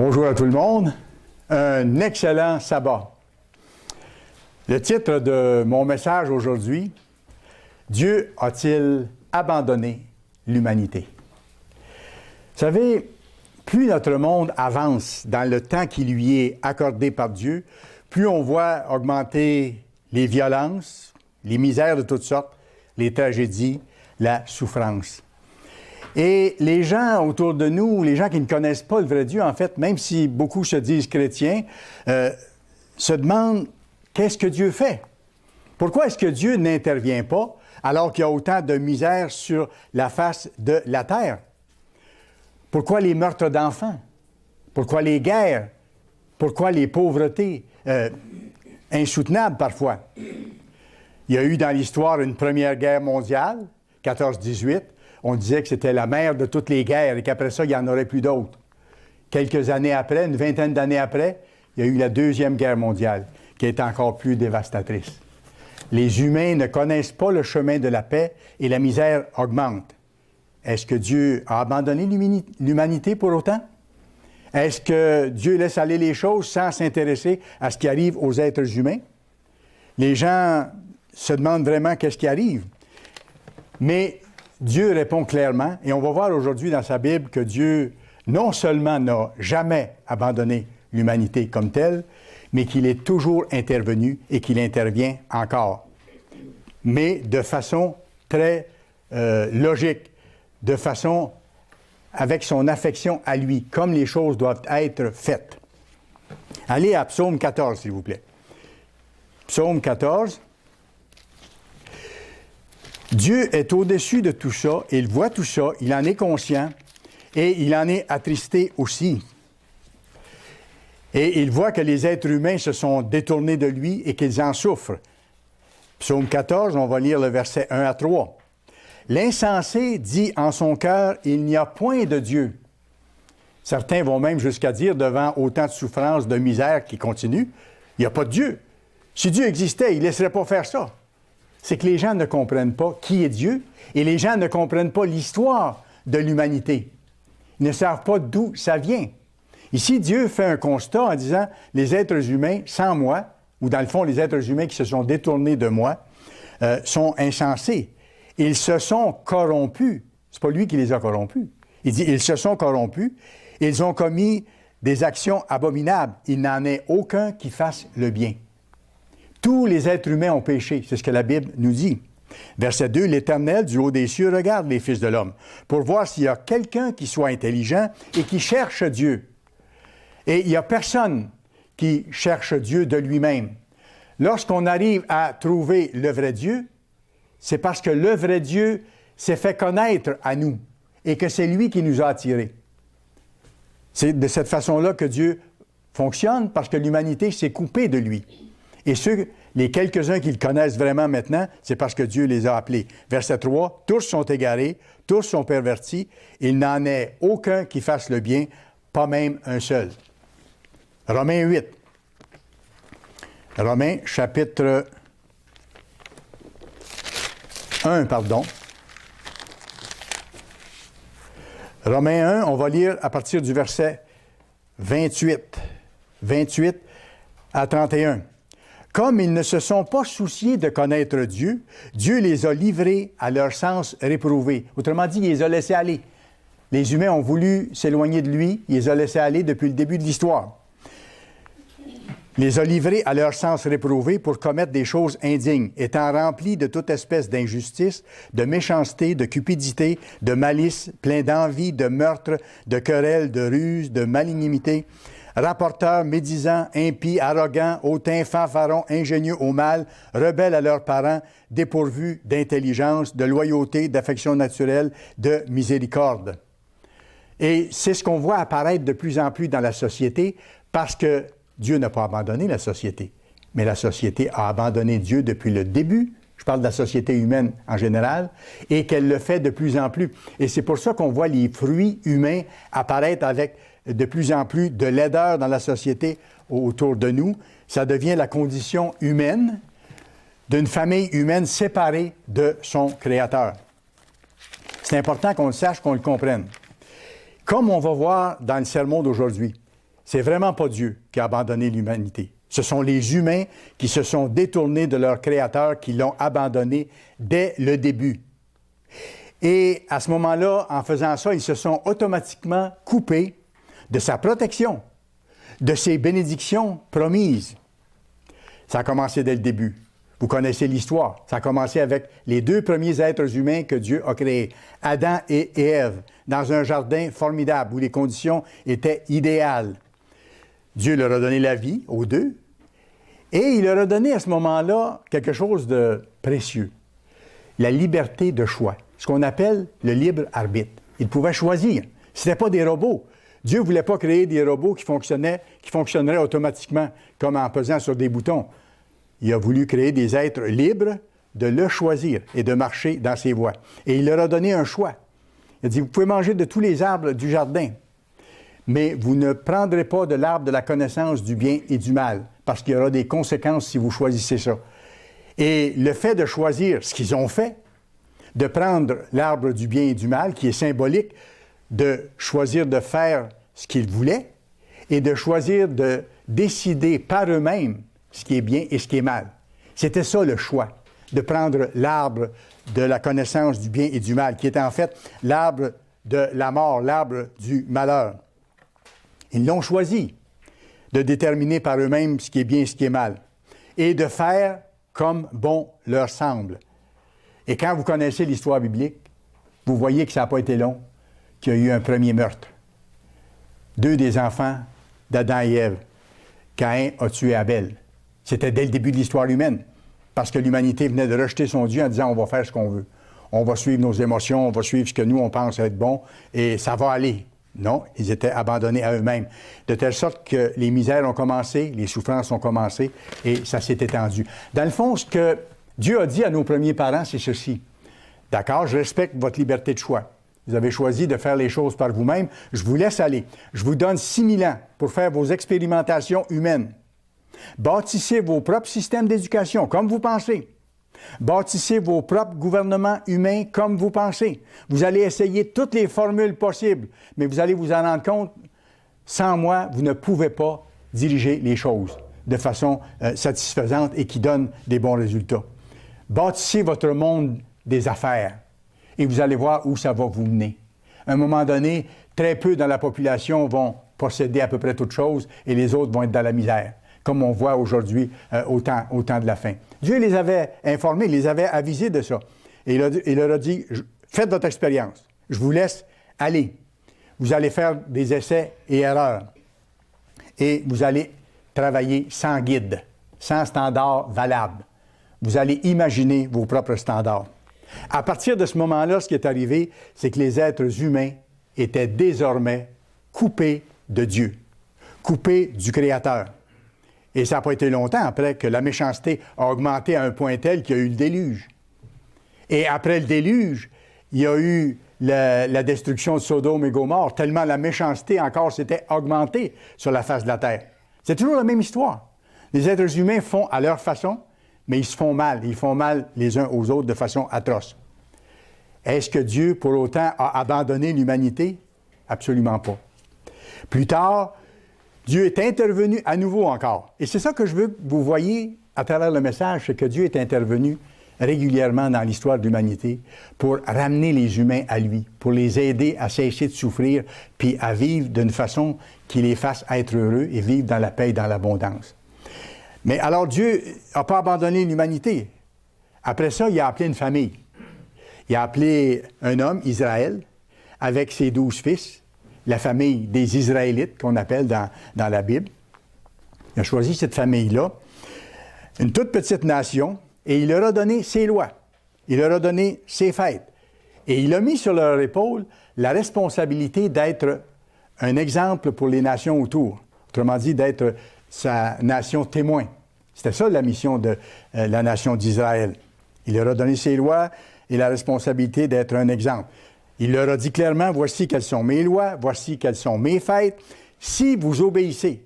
Bonjour à tout le monde. Un excellent sabbat. Le titre de mon message aujourd'hui, Dieu a-t-il abandonné l'humanité? Vous savez, plus notre monde avance dans le temps qui lui est accordé par Dieu, plus on voit augmenter les violences, les misères de toutes sortes, les tragédies, la souffrance. Et les gens autour de nous, les gens qui ne connaissent pas le vrai Dieu, en fait, même si beaucoup se disent chrétiens, se demandent qu'est-ce que Dieu fait? Pourquoi est-ce que Dieu n'intervient pas alors qu'il y a autant de misère sur la face de la terre? Pourquoi les meurtres d'enfants? Pourquoi les guerres? Pourquoi les pauvretés insoutenables parfois? Il y a eu dans l'histoire une première guerre mondiale, 14-18. On disait que c'était la mère de toutes les guerres et qu'après ça, il n'y en aurait plus d'autres. Quelques années après, une vingtaine d'années après, il y a eu la Deuxième Guerre mondiale, qui est encore plus dévastatrice. Les humains ne connaissent pas le chemin de la paix et la misère augmente. Est-ce que Dieu a abandonné l'humanité pour autant? Est-ce que Dieu laisse aller les choses sans s'intéresser à ce qui arrive aux êtres humains? Les gens se demandent vraiment qu'est-ce qui arrive. Mais Dieu répond clairement, et on va voir aujourd'hui dans sa Bible que Dieu non seulement n'a jamais abandonné l'humanité comme telle, mais qu'il est toujours intervenu et qu'il intervient encore. Mais de façon très logique, de façon avec son affection à lui, comme les choses doivent être faites. Allez à Psaume 14, s'il vous plaît. Psaume 14. Dieu est au-dessus de tout ça, il voit tout ça, il en est conscient et il en est attristé aussi. Et il voit que les êtres humains se sont détournés de lui et qu'ils en souffrent. Psaume 14, on va lire le verset 1 à 3. L'insensé dit en son cœur, il n'y a point de Dieu. Certains vont même jusqu'à dire, devant autant de souffrances, de misère qui continuent, il n'y a pas de Dieu. Si Dieu existait, il ne laisserait pas faire ça. C'est que les gens ne comprennent pas qui est Dieu et les gens ne comprennent pas l'histoire de l'humanité. Ils ne savent pas d'où ça vient. Ici, Dieu fait un constat en disant, les êtres humains, sans moi, ou dans le fond, les êtres humains qui se sont détournés de moi, sont insensés. Ils se sont corrompus. C'est pas lui qui les a corrompus. Il dit, ils se sont corrompus, ils ont commis des actions abominables. Il n'en est aucun qui fasse le bien. Tous les êtres humains ont péché, c'est ce que la Bible nous dit. Verset 2, l'Éternel du haut des cieux regarde les fils de l'homme pour voir s'il y a quelqu'un qui soit intelligent et qui cherche Dieu. Et il n'y a personne qui cherche Dieu de lui-même. Lorsqu'on arrive à trouver le vrai Dieu, c'est parce que le vrai Dieu s'est fait connaître à nous et que c'est lui qui nous a attirés. C'est de cette façon-là que Dieu fonctionne parce que l'humanité s'est coupée de lui. Et les quelques-uns qui le connaissent vraiment maintenant, c'est parce que Dieu les a appelés. Verset 3, tous sont égarés, tous sont pervertis, il n'en est aucun qui fasse le bien, pas même un seul. Romains 8. Romains chapitre 1, pardon. Romains 1, on va lire à partir du verset 28 à 31. Comme ils ne se sont pas souciés de connaître Dieu, Dieu les a livrés à leur sens réprouvé. Autrement dit, il les a laissés aller. Les humains ont voulu s'éloigner de lui, il les a laissés aller depuis le début de l'histoire. Il les a livrés à leur sens réprouvé pour commettre des choses indignes, étant remplis de toute espèce d'injustice, de méchanceté, de cupidité, de malice, pleins d'envie, de meurtre, de querelles, de ruse, de malignité, rapporteurs, médisants, impies, arrogants, hautains, fanfarons, ingénieux au mal, rebelles à leurs parents, dépourvus d'intelligence, de loyauté, d'affection naturelle, de miséricorde. Et c'est ce qu'on voit apparaître de plus en plus dans la société parce que Dieu n'a pas abandonné la société, mais la société a abandonné Dieu depuis le début. Je parle de la société humaine en général, et qu'elle le fait de plus en plus. Et c'est pour ça qu'on voit les fruits humains apparaître avec de plus en plus de laideur dans la société autour de nous. Ça devient la condition humaine d'une famille humaine séparée de son Créateur. C'est important qu'on le sache, qu'on le comprenne. Comme on va voir dans le sermon d'aujourd'hui, c'est vraiment pas Dieu qui a abandonné l'humanité. Ce sont les humains qui se sont détournés de leur Créateur, qui l'ont abandonné dès le début. Et à ce moment-là, en faisant ça, ils se sont automatiquement coupés de sa protection, de ses bénédictions promises. Ça a commencé dès le début. Vous connaissez l'histoire. Ça a commencé avec les 2 premiers êtres humains que Dieu a créés, Adam et Ève, dans un jardin formidable où les conditions étaient idéales. Dieu leur a donné la vie aux 2, et il leur a donné à ce moment-là quelque chose de précieux, la liberté de choix, ce qu'on appelle le libre arbitre. Ils pouvaient choisir. Ce n'étaient pas des robots. Dieu ne voulait pas créer des robots qui fonctionneraient automatiquement, comme en pesant sur des boutons. Il a voulu créer des êtres libres de le choisir et de marcher dans ses voies. Et il leur a donné un choix. Il a dit, vous pouvez manger de tous les arbres du jardin, mais vous ne prendrez pas de l'arbre de la connaissance du bien et du mal, parce qu'il y aura des conséquences si vous choisissez ça. Et le fait de choisir ce qu'ils ont fait, de prendre l'arbre du bien et du mal, qui est symbolique, de choisir de faire ce qu'ils voulaient, et de choisir de décider par eux-mêmes ce qui est bien et ce qui est mal. C'était ça le choix, de prendre l'arbre de la connaissance du bien et du mal, qui était en fait l'arbre de la mort, l'arbre du malheur. Ils l'ont choisi, de déterminer par eux-mêmes ce qui est bien et ce qui est mal, et de faire comme bon leur semble. Et quand vous connaissez l'histoire biblique, vous voyez que ça n'a pas été long, qu'il y a eu un premier meurtre. 2 des enfants d'Adam et Ève. Caïn a tué Abel. C'était dès le début de l'histoire humaine, parce que l'humanité venait de rejeter son Dieu en disant « on va faire ce qu'on veut. On va suivre nos émotions, on va suivre ce que nous, on pense être bon, et ça va aller. » Non, ils étaient abandonnés à eux-mêmes. De telle sorte que les misères ont commencé, les souffrances ont commencé, et ça s'est étendu. Dans le fond, ce que Dieu a dit à nos premiers parents, c'est ceci. D'accord, je respecte votre liberté de choix. Vous avez choisi de faire les choses par vous-même. Je vous laisse aller. Je vous donne 6000 ans pour faire vos expérimentations humaines. Bâtissez vos propres systèmes d'éducation comme vous pensez. Bâtissez vos propres gouvernements humains comme vous pensez. Vous allez essayer toutes les formules possibles, mais vous allez vous en rendre compte, sans moi, vous ne pouvez pas diriger les choses de façon satisfaisante et qui donne des bons résultats. Bâtissez votre monde des affaires et vous allez voir où ça va vous mener. À un moment donné, très peu dans la population vont posséder à peu près toutes choses et les autres vont être dans la misère, comme on voit aujourd'hui au temps de la fin. Dieu les avait informés, les avait avisés de ça. Et il leur a dit, faites votre expérience, je vous laisse aller. Vous allez faire des essais et erreurs. Et vous allez travailler sans guide, sans standard valable. Vous allez imaginer vos propres standards. À partir de ce moment-là, ce qui est arrivé, c'est que les êtres humains étaient désormais coupés de Dieu, coupés du Créateur. Et ça n'a pas été longtemps après que la méchanceté a augmenté à un point tel qu'il y a eu le déluge. Et après le déluge, il y a eu la destruction de Sodome et Gomorrhe, tellement la méchanceté encore s'était augmentée sur la face de la terre. C'est toujours la même histoire. Les êtres humains font à leur façon, mais ils se font mal. Ils font mal les uns aux autres de façon atroce. Est-ce que Dieu, pour autant, a abandonné l'humanité? Absolument pas. Plus tard, Dieu est intervenu à nouveau encore. Et c'est ça que je veux que vous voyez à travers le message, c'est que Dieu est intervenu régulièrement dans l'histoire de l'humanité pour ramener les humains à lui, pour les aider à cesser de souffrir, puis à vivre d'une façon qui les fasse être heureux et vivre dans la paix et dans l'abondance. Mais alors Dieu n'a pas abandonné l'humanité. Après ça, il a appelé une famille. Il a appelé un homme, Israël, avec ses 12 fils, la famille des Israélites, qu'on appelle dans la Bible. Il a choisi cette famille-là, une toute petite nation, et il leur a donné ses lois. Il leur a donné ses fêtes. Et il a mis sur leur épaule la responsabilité d'être un exemple pour les nations autour. Autrement dit, d'être sa nation témoin. C'était ça la mission de la nation d'Israël. Il leur a donné ses lois et la responsabilité d'être un exemple. Il leur a dit clairement, voici quelles sont mes lois, voici quelles sont mes fêtes. Si vous obéissez,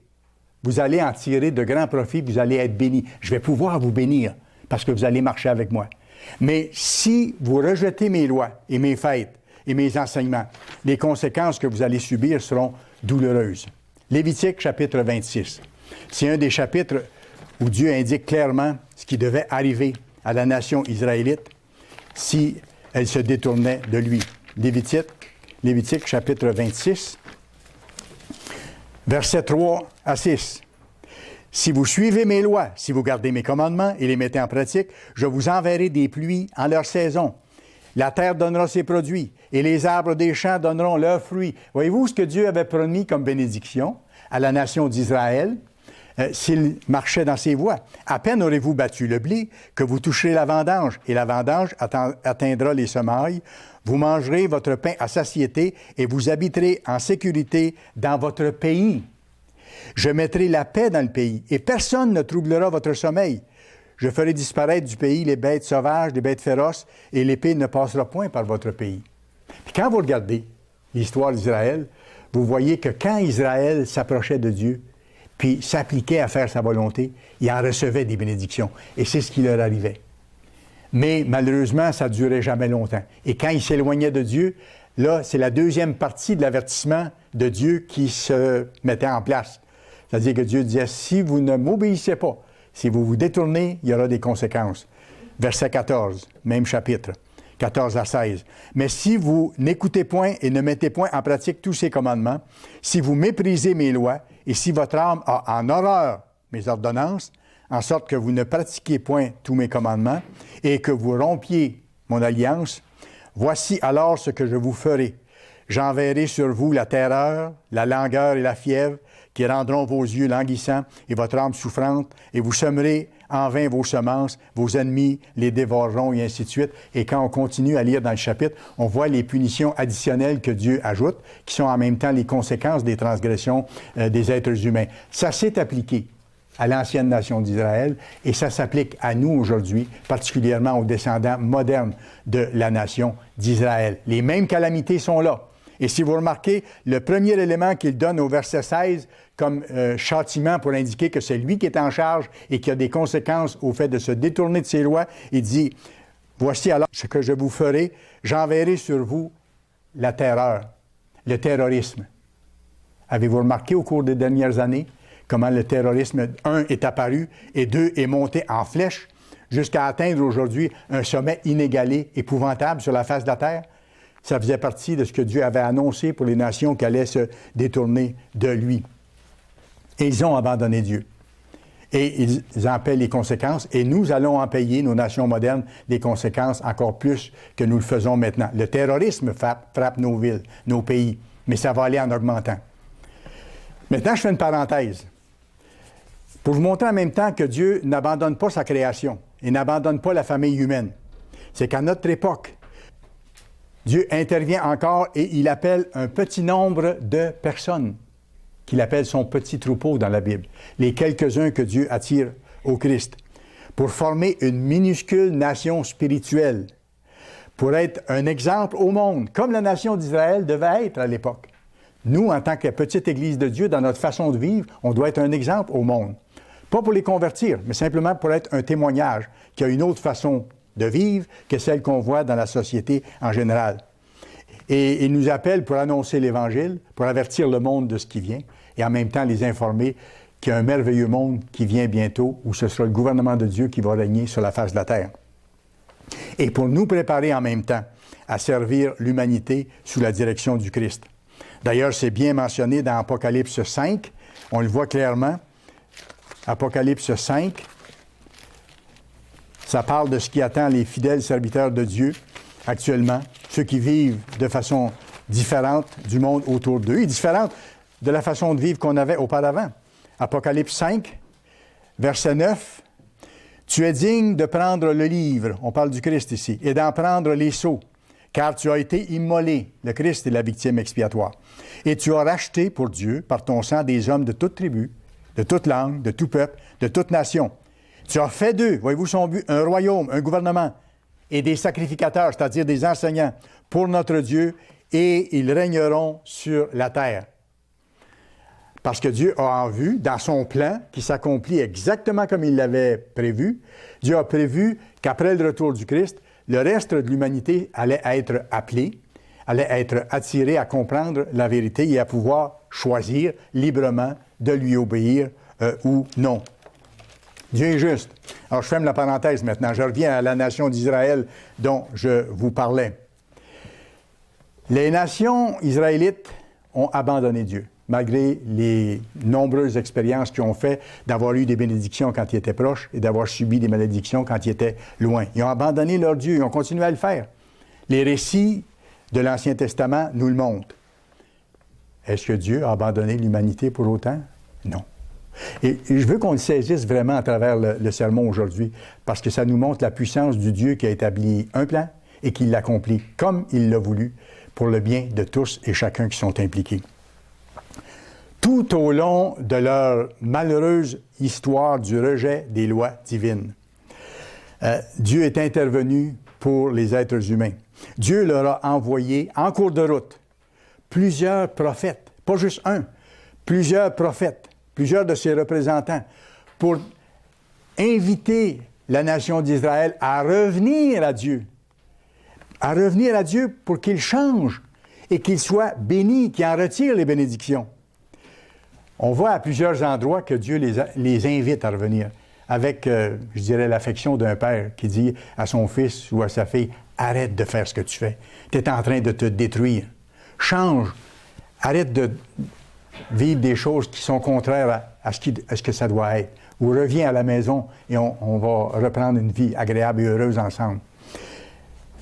vous allez en tirer de grands profits, vous allez être bénis. Je vais pouvoir vous bénir parce que vous allez marcher avec moi. Mais si vous rejetez mes lois et mes fêtes et mes enseignements, les conséquences que vous allez subir seront douloureuses. Lévitique, chapitre 26. C'est un des chapitres où Dieu indique clairement ce qui devait arriver à la nation israélite si elle se détournait de lui. Lévitique, chapitre 26, versets 3 à 6. Si vous suivez mes lois, si vous gardez mes commandements et les mettez en pratique, je vous enverrai des pluies en leur saison. La terre donnera ses produits et les arbres des champs donneront leurs fruits. Voyez-vous ce que Dieu avait promis comme bénédiction à la nation d'Israël s'il marchait dans ses voies? À peine aurez-vous battu le blé que vous toucherez la vendange, et la vendange atteindra les semailles. Vous mangerez votre pain à satiété et vous habiterez en sécurité dans votre pays. Je mettrai la paix dans le pays et personne ne troublera votre sommeil. Je ferai disparaître du pays les bêtes sauvages, les bêtes féroces, et l'épée ne passera point par votre pays. Puis quand vous regardez l'histoire d'Israël, vous voyez que quand Israël s'approchait de Dieu, puis s'appliquait à faire sa volonté, il en recevait des bénédictions. Et c'est ce qui leur arrivait. Mais malheureusement, ça ne durait jamais longtemps. Et quand ils s'éloignaient de Dieu, là, c'est la deuxième partie de l'avertissement de Dieu qui se mettait en place. C'est-à-dire que Dieu disait, si vous ne m'obéissez pas, si vous vous détournez, il y aura des conséquences. Verset 14, même chapitre, 14 à 16. Mais si vous n'écoutez point et ne mettez point en pratique tous ces commandements, si vous méprisez mes lois, et si votre âme a en horreur mes ordonnances, en sorte que vous ne pratiquiez point tous mes commandements, et que vous rompiez mon alliance, voici alors ce que je vous ferai. J'enverrai sur vous la terreur, la langueur et la fièvre, qui rendront vos yeux languissants et votre âme souffrante, et vous semerez en vain vos semences, vos ennemis les dévoreront, et ainsi de suite. Et quand on continue à lire dans le chapitre, on voit les punitions additionnelles que Dieu ajoute, qui sont en même temps les conséquences des transgressions des êtres humains. Ça s'est appliqué à l'ancienne nation d'Israël, et ça s'applique à nous aujourd'hui, particulièrement aux descendants modernes de la nation d'Israël. Les mêmes calamités sont là. Et si vous remarquez, le premier élément qu'il donne au verset 16 comme châtiment pour indiquer que c'est lui qui est en charge et qui a des conséquences au fait de se détourner de ses lois, il dit, « Voici alors ce que je vous ferai, j'enverrai sur vous la terreur, le terrorisme. » Avez-vous remarqué au cours des dernières années comment le terrorisme, un, est apparu et deux, est monté en flèche jusqu'à atteindre aujourd'hui un sommet inégalé, épouvantable sur la face de la terre? Ça faisait partie de ce que Dieu avait annoncé pour les nations qui allaient se détourner de lui. Et ils ont abandonné Dieu. Et ils en paient les conséquences. Et nous allons en payer, nos nations modernes, les conséquences encore plus que nous le faisons maintenant. Le terrorisme frappe nos villes, nos pays, mais ça va aller en augmentant. Maintenant, je fais une parenthèse. Pour vous montrer en même temps que Dieu n'abandonne pas sa création et n'abandonne pas la famille humaine. C'est qu'à notre époque, Dieu intervient encore et il appelle un petit nombre de personnes, qu'il appelle son petit troupeau dans la Bible, les quelques-uns que Dieu attire au Christ, pour former une minuscule nation spirituelle, pour être un exemple au monde, comme la nation d'Israël devait être à l'époque. Nous, en tant que petite Église de Dieu, dans notre façon de vivre, on doit être un exemple au monde. Pas pour les convertir, mais simplement pour être un témoignage qu'il y a une autre façon de vivre que celle qu'on voit dans la société en général. Et il nous appelle pour annoncer l'Évangile, pour avertir le monde de ce qui vient, et en même temps les informer qu'il y a un merveilleux monde qui vient bientôt, où ce sera le gouvernement de Dieu qui va régner sur la face de la terre. Et pour nous préparer en même temps à servir l'humanité sous la direction du Christ. D'ailleurs, c'est bien mentionné dans Apocalypse 5, on le voit clairement. Apocalypse 5, ça parle de ce qui attend les fidèles serviteurs de Dieu actuellement, ceux qui vivent de façon différente du monde autour d'eux, et différente de la façon de vivre qu'on avait auparavant. Apocalypse 5, verset 9, « Tu es digne de prendre le livre, on parle du Christ ici, et d'en prendre les sceaux, car tu as été immolé, le Christ est la victime expiatoire, et tu as racheté pour Dieu, par ton sang, des hommes de toute tribu, de toute langue, de tout peuple, de toute nation. Tu as fait d'eux, voyez-vous son but, un royaume, un gouvernement, et des sacrificateurs, c'est-à-dire des enseignants, pour notre Dieu, et ils régneront sur la terre. » Parce que Dieu a en vue, dans son plan, qui s'accomplit exactement comme il l'avait prévu, Dieu a prévu qu'après le retour du Christ, le reste de l'humanité allait être appelé, allait être attiré à comprendre la vérité et à pouvoir choisir librement de lui obéir ou non. Dieu est juste. Alors, je ferme la parenthèse maintenant. Je reviens à la nation d'Israël dont je vous parlais. Les nations israélites ont abandonné Dieu, malgré les nombreuses expériences qu'ils ont fait d'avoir eu des bénédictions quand ils étaient proches et d'avoir subi des malédictions quand ils étaient loin. Ils ont abandonné leur Dieu, ils ont continué à le faire. Les récits de l'Ancien Testament nous le montrent. Est-ce que Dieu a abandonné l'humanité pour autant? Non. Et je veux qu'on le saisisse vraiment à travers le sermon aujourd'hui, parce que ça nous montre la puissance du Dieu qui a établi un plan et qui l'accomplit comme il l'a voulu pour le bien de tous et chacun qui sont impliqués. Tout au long de leur malheureuse histoire du rejet des lois divines, Dieu est intervenu pour les êtres humains. Dieu leur a envoyé en cours de route plusieurs prophètes, pas juste un, plusieurs prophètes, plusieurs de ses représentants, pour inviter la nation d'Israël à revenir à Dieu pour qu'il change et qu'il soit béni, qu'il en retire les bénédictions. On voit à plusieurs endroits que Dieu les invite à revenir, avec, je dirais, l'affection d'un père qui dit à son fils ou à sa fille, « Arrête de faire ce que tu fais. Tu es en train de te détruire. Change. Arrête de vivre des choses qui sont contraires à ce que ça doit être. Ou reviens à la maison et on va reprendre une vie agréable et heureuse ensemble. »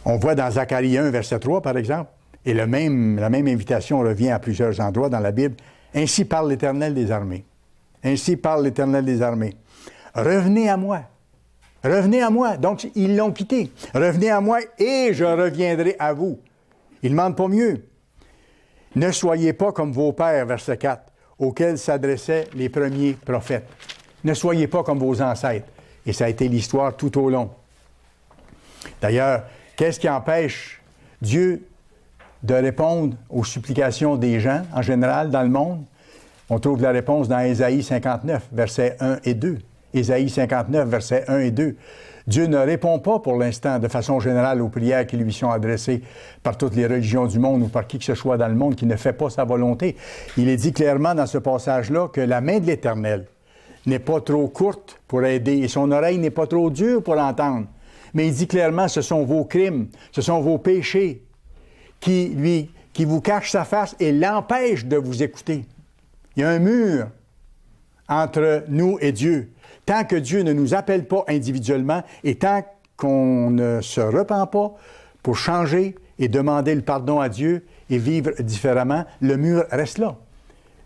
On voit dans Zacharie 1, verset 3, par exemple, et la même invitation revient à plusieurs endroits dans la Bible. « Ainsi parle l'Éternel des armées. Ainsi parle l'Éternel des armées. Revenez à moi. Revenez à moi. » Donc, ils l'ont quitté. « Revenez à moi et je reviendrai à vous. » Il ne demande pas mieux. « Ne soyez pas comme vos pères, verset 4, auxquels s'adressaient les premiers prophètes. Ne soyez pas comme vos ancêtres. » Et ça a été l'histoire tout au long. D'ailleurs, qu'est-ce qui empêche Dieu de répondre aux supplications des gens, en général, dans le monde? On trouve la réponse dans Ésaïe 59, versets 1 et 2. Ésaïe 59, versets 1 et 2. Dieu ne répond pas pour l'instant de façon générale aux prières qui lui sont adressées par toutes les religions du monde ou par qui que ce soit dans le monde qui ne fait pas sa volonté. Il est dit clairement dans ce passage-là que la main de l'Éternel n'est pas trop courte pour aider et son oreille n'est pas trop dure pour entendre. Mais il dit clairement, ce sont vos crimes, ce sont vos péchés qui vous cachent sa face et l'empêchent de vous écouter. Il y a un mur entre nous et Dieu. Tant que Dieu ne nous appelle pas individuellement et tant qu'on ne se repent pas pour changer et demander le pardon à Dieu et vivre différemment, le mur reste là.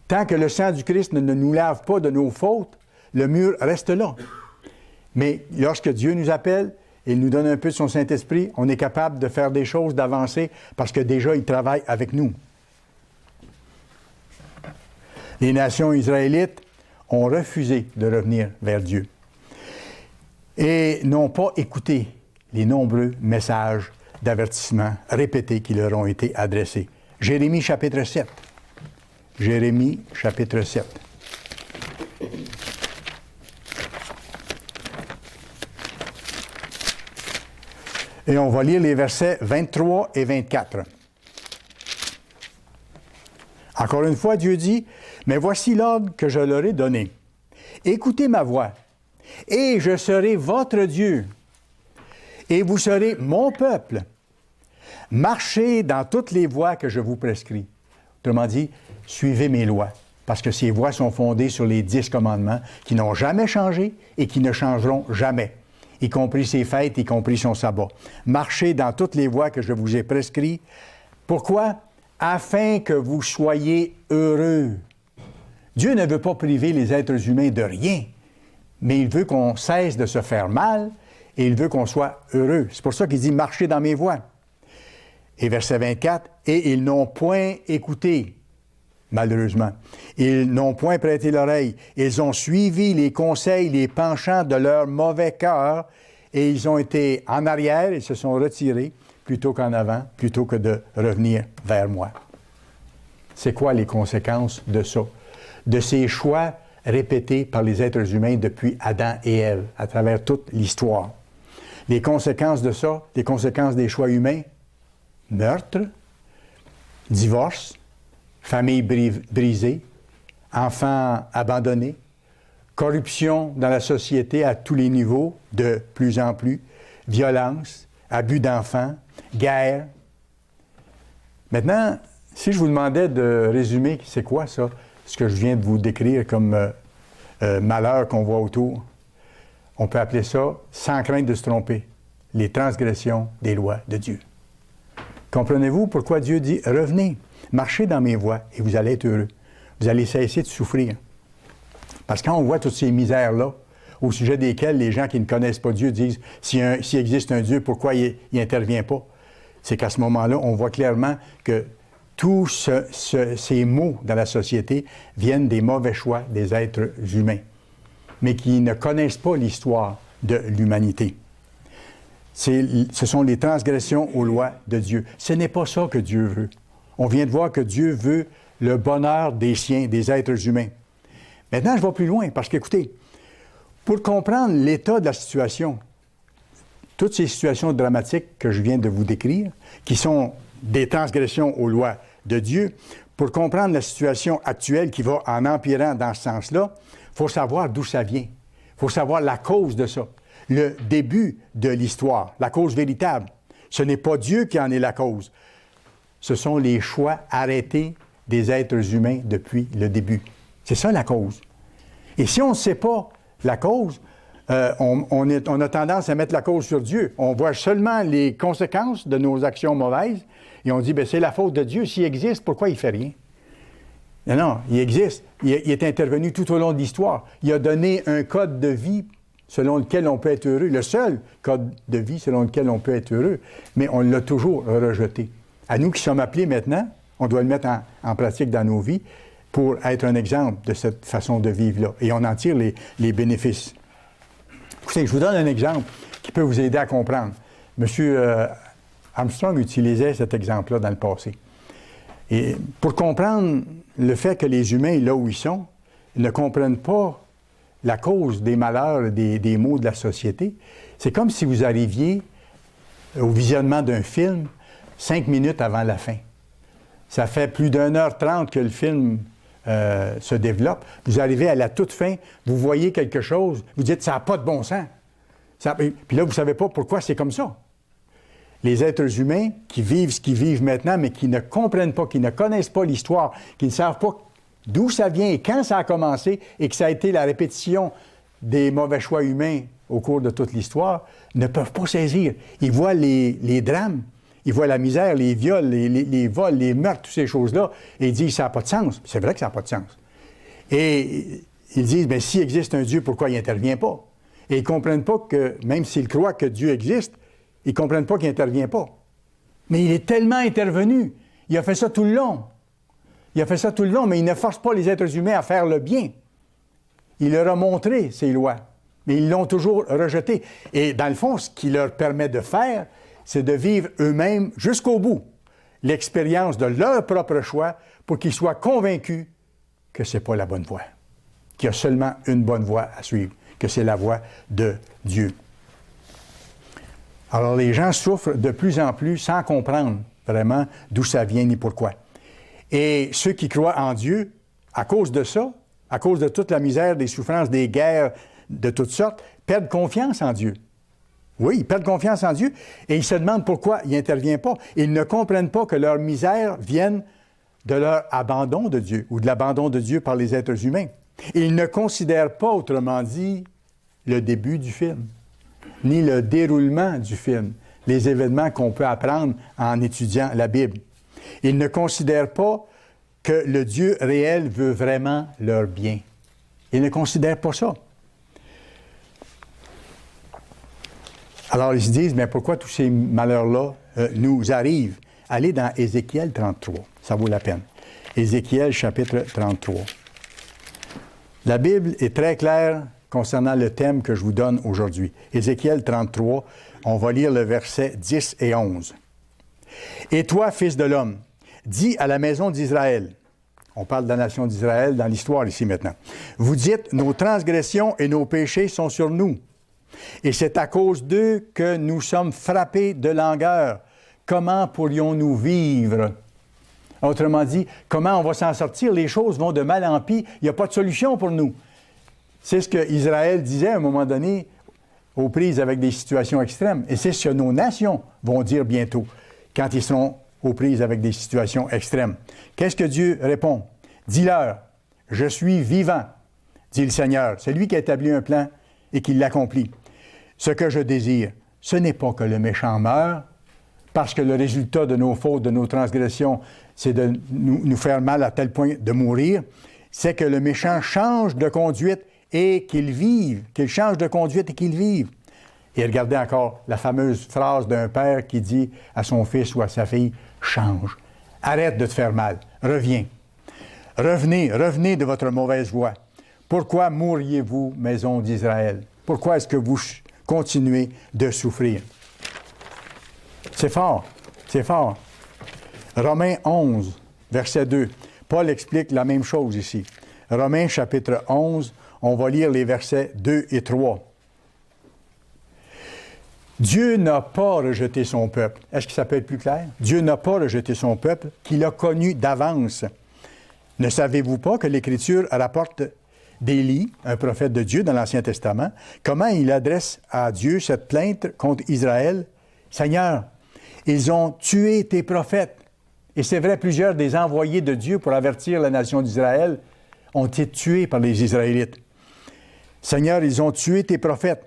Tant que le sang du Christ ne nous lave pas de nos fautes, le mur reste là. Mais lorsque Dieu nous appelle, il nous donne un peu de son Saint-Esprit, on est capable de faire des choses, d'avancer, parce que déjà, il travaille avec nous. Les nations israélites ont refusé de revenir vers Dieu et n'ont pas écouté les nombreux messages d'avertissement répétés qui leur ont été adressés. Jérémie chapitre 7. Jérémie chapitre 7. Et on va lire les versets 23 et 24. Encore une fois, Dieu dit, « Mais voici l'ordre que je leur ai donné. Écoutez ma voix, et je serai votre Dieu, et vous serez mon peuple. Marchez dans toutes les voies que je vous prescris. » Autrement dit, suivez mes lois, parce que ces voies sont fondées sur les 10 commandements qui n'ont jamais changé et qui ne changeront jamais, y compris ses fêtes, y compris son sabbat. Marchez dans toutes les voies que je vous ai prescrites. Pourquoi? Afin que vous soyez heureux. Dieu ne veut pas priver les êtres humains de rien, mais il veut qu'on cesse de se faire mal et il veut qu'on soit heureux. C'est pour ça qu'il dit « marchez dans mes voies ». Et verset 24, « Et ils n'ont point écouté, malheureusement. Ils n'ont point prêté l'oreille. Ils ont suivi les conseils, les penchants de leur mauvais cœur, et ils ont été en arrière, ils se sont retirés, plutôt qu'en avant, plutôt que de revenir vers moi. » C'est quoi les conséquences de ça? De ces choix répétés par les êtres humains depuis Adam et Ève, à travers toute l'histoire. Les conséquences de ça, les conséquences des choix humains, meurtre, divorce, familles brisées, enfants abandonnés, corruption dans la société à tous les niveaux, de plus en plus, violence, abus d'enfants, guerre. Maintenant, si je vous demandais de résumer, c'est quoi ça, ce que je viens de vous décrire comme malheur qu'on voit autour, on peut appeler ça, sans crainte de se tromper, les transgressions des lois de Dieu. Comprenez-vous pourquoi Dieu dit « Revenez, marchez dans mes voies et vous allez être heureux. Vous allez cesser de souffrir. » Parce que quand on voit toutes ces misères-là, au sujet desquelles les gens qui ne connaissent pas Dieu disent « S'il existe un Dieu, pourquoi il n'intervient pas? » C'est qu'à ce moment-là, on voit clairement que tous ces maux dans la société viennent des mauvais choix des êtres humains, mais qui ne connaissent pas l'histoire de l'humanité. Ce sont les transgressions aux lois de Dieu. Ce n'est pas ça que Dieu veut. On vient de voir que Dieu veut le bonheur des siens, des êtres humains. Maintenant, je vais plus loin, parce qu'écoutez, pour comprendre l'état de la situation, toutes ces situations dramatiques que je viens de vous décrire, qui sont des transgressions aux lois de Dieu, pour comprendre la situation actuelle qui va en empirant dans ce sens-là, il faut savoir d'où ça vient. Il faut savoir la cause de ça. Le début de l'histoire, la cause véritable. Ce n'est pas Dieu qui en est la cause. Ce sont les choix arrêtés des êtres humains depuis le début. C'est ça la cause. Et si on ne sait pas la cause, on a tendance à mettre la cause sur Dieu. On voit seulement les conséquences de nos actions mauvaises et on dit, bien, c'est la faute de Dieu. S'il existe, pourquoi il ne fait rien? Non, non, il existe. Il est intervenu tout au long de l'histoire. Il a donné un code de vie selon lequel on peut être heureux, le seul code de vie selon lequel on peut être heureux, mais on l'a toujours rejeté. À nous qui sommes appelés maintenant, on doit le mettre en pratique dans nos vies pour être un exemple de cette façon de vivre-là. Et on en tire les bénéfices. Écoutez, je vous donne un exemple qui peut vous aider à comprendre. M. Armstrong utilisait cet exemple-là dans le passé. Et pour comprendre le fait que les humains, là où ils sont, ne comprennent pas la cause des malheurs, des maux de la société, c'est comme si vous arriviez au visionnement d'un film 5 minutes avant la fin. Ça fait plus d'1h30 que le film se développe. Vous arrivez à la toute fin, vous voyez quelque chose, vous dites « ça n'a pas de bon sens ». Puis là, vous ne savez pas pourquoi c'est comme ça. Les êtres humains qui vivent ce qu'ils vivent maintenant, mais qui ne comprennent pas, qui ne connaissent pas l'histoire, qui ne savent pas d'où ça vient et quand ça a commencé et que ça a été la répétition des mauvais choix humains au cours de toute l'histoire, ne peuvent pas saisir. Ils voient les drames, ils voient la misère, les viols, les vols, les meurtres, toutes ces choses-là, et ils disent « ça n'a pas de sens ». C'est vrai que ça n'a pas de sens. Et ils disent « bien, s'il existe un Dieu, pourquoi il n'intervient pas ?» Et ils ne comprennent pas que, même s'ils croient que Dieu existe, ils ne comprennent pas qu'il n'intervient pas. Mais il est tellement intervenu. Il a fait ça tout le long. Il a fait ça tout le long, mais il ne force pas les êtres humains à faire le bien. Il leur a montré ces lois, mais ils l'ont toujours rejeté. Et dans le fond, ce qu'il leur permet de faire, c'est de vivre eux-mêmes jusqu'au bout l'expérience de leur propre choix pour qu'ils soient convaincus que ce n'est pas la bonne voie, qu'il y a seulement une bonne voie à suivre, que c'est la voie de Dieu. Alors les gens souffrent de plus en plus sans comprendre vraiment d'où ça vient ni pourquoi. Et ceux qui croient en Dieu, à cause de ça, à cause de toute la misère, des souffrances, des guerres de toutes sortes, perdent confiance en Dieu. Oui, ils perdent confiance en Dieu et ils se demandent pourquoi il n'intervient pas. Ils ne comprennent pas que leur misère vienne de leur abandon de Dieu ou de l'abandon de Dieu par les êtres humains. Ils ne considèrent pas, autrement dit, le début du film, ni le déroulement du film, les événements qu'on peut apprendre en étudiant la Bible. Ils ne considèrent pas que le Dieu réel veut vraiment leur bien. Ils ne considèrent pas ça. Alors, ils se disent, mais pourquoi tous ces malheurs-là nous arrivent? Allez dans Ézéchiel 33, ça vaut la peine. Ézéchiel, chapitre 33. La Bible est très claire concernant le thème que je vous donne aujourd'hui. Ézéchiel 33, on va lire le verset 10 et 11. « Et toi, fils de l'homme, dis à la maison d'Israël, » on parle de la nation d'Israël dans l'histoire ici maintenant, « Vous dites, nos transgressions et nos péchés sont sur nous. Et c'est à cause d'eux que nous sommes frappés de langueur. Comment pourrions-nous vivre? » Autrement dit, comment on va s'en sortir? Les choses vont de mal en pis. Il n'y a pas de solution pour nous. C'est ce qu'Israël disait à un moment donné, aux prises avec des situations extrêmes. Et c'est ce que nos nations vont dire bientôt, quand ils seront aux prises avec des situations extrêmes. Qu'est-ce que Dieu répond? Dis-leur, je suis vivant, dit le Seigneur. C'est lui qui a établi un plan et qui l'accomplit. Ce que je désire, ce n'est pas que le méchant meure, parce que le résultat de nos fautes, de nos transgressions, c'est de nous faire mal à tel point de mourir, c'est que le méchant change de conduite et qu'il vive, qu'il change de conduite et qu'il vive. Et regardez encore la fameuse phrase d'un père qui dit à son fils ou à sa fille, « Change, arrête de te faire mal, reviens. Revenez de votre mauvaise voie. Pourquoi mourriez-vous, maison d'Israël? Pourquoi est-ce que vous continuez de souffrir? » C'est fort, c'est fort. Romains 11, verset 2. Paul explique la même chose ici. Romains chapitre 11, on va lire les versets 2 et 3. Dieu n'a pas rejeté son peuple. Est-ce que ça peut être plus clair? Dieu n'a pas rejeté son peuple, qu'il a connu d'avance. Ne savez-vous pas que l'Écriture rapporte d'Élie, un prophète de Dieu dans l'Ancien Testament, comment il adresse à Dieu cette plainte contre Israël? « Seigneur, ils ont tué tes prophètes. » Et c'est vrai, plusieurs des envoyés de Dieu pour avertir la nation d'Israël ont été tués par les Israélites. « Seigneur, ils ont tué tes prophètes.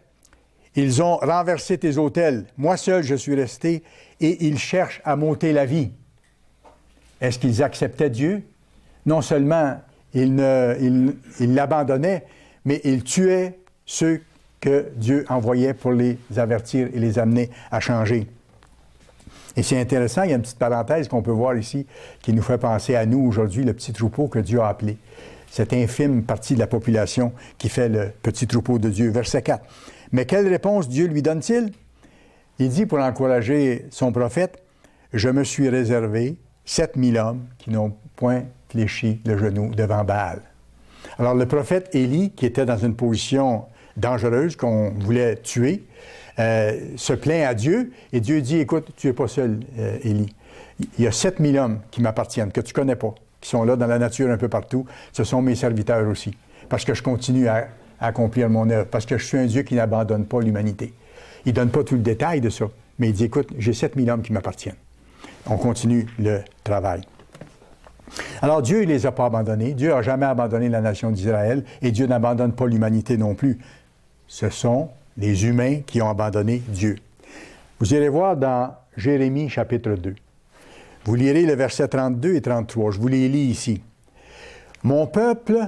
Ils ont renversé tes autels. Moi seul, je suis resté, et ils cherchent à m'ôter la vie. » Est-ce qu'ils acceptaient Dieu? Non seulement ils l'abandonnaient, mais ils tuaient ceux que Dieu envoyait pour les avertir et les amener à changer. Et c'est intéressant, il y a une petite parenthèse qu'on peut voir ici qui nous fait penser à nous aujourd'hui, le petit troupeau que Dieu a appelé. Cette infime partie de la population qui fait le petit troupeau de Dieu. Verset 4. Mais quelle réponse Dieu lui donne-t-il? Il dit pour encourager son prophète, « Je me suis réservé 7000 hommes qui n'ont point fléchi le genou devant Baal. » Alors le prophète Élie, qui était dans une position dangereuse, qu'on voulait tuer, se plaint à Dieu, et Dieu dit, « Écoute, tu n'es pas seul, Élie. Il y a 7000 hommes qui m'appartiennent, que tu ne connais pas, qui sont là dans la nature un peu partout. Ce sont mes serviteurs aussi, parce que je continue à accomplir mon œuvre, parce que je suis un Dieu qui n'abandonne pas l'humanité. » Il ne donne pas tout le détail de ça, mais il dit, « Écoute, j'ai 7000 hommes qui m'appartiennent. » On continue le travail. Alors Dieu ne les a pas abandonnés. Dieu n'a jamais abandonné la nation d'Israël, et Dieu n'abandonne pas l'humanité non plus. Ce sont les humains qui ont abandonné Dieu. Vous irez voir dans Jérémie chapitre 2. Vous lirez le verset 32 et 33. Je vous les lis ici. « Mon peuple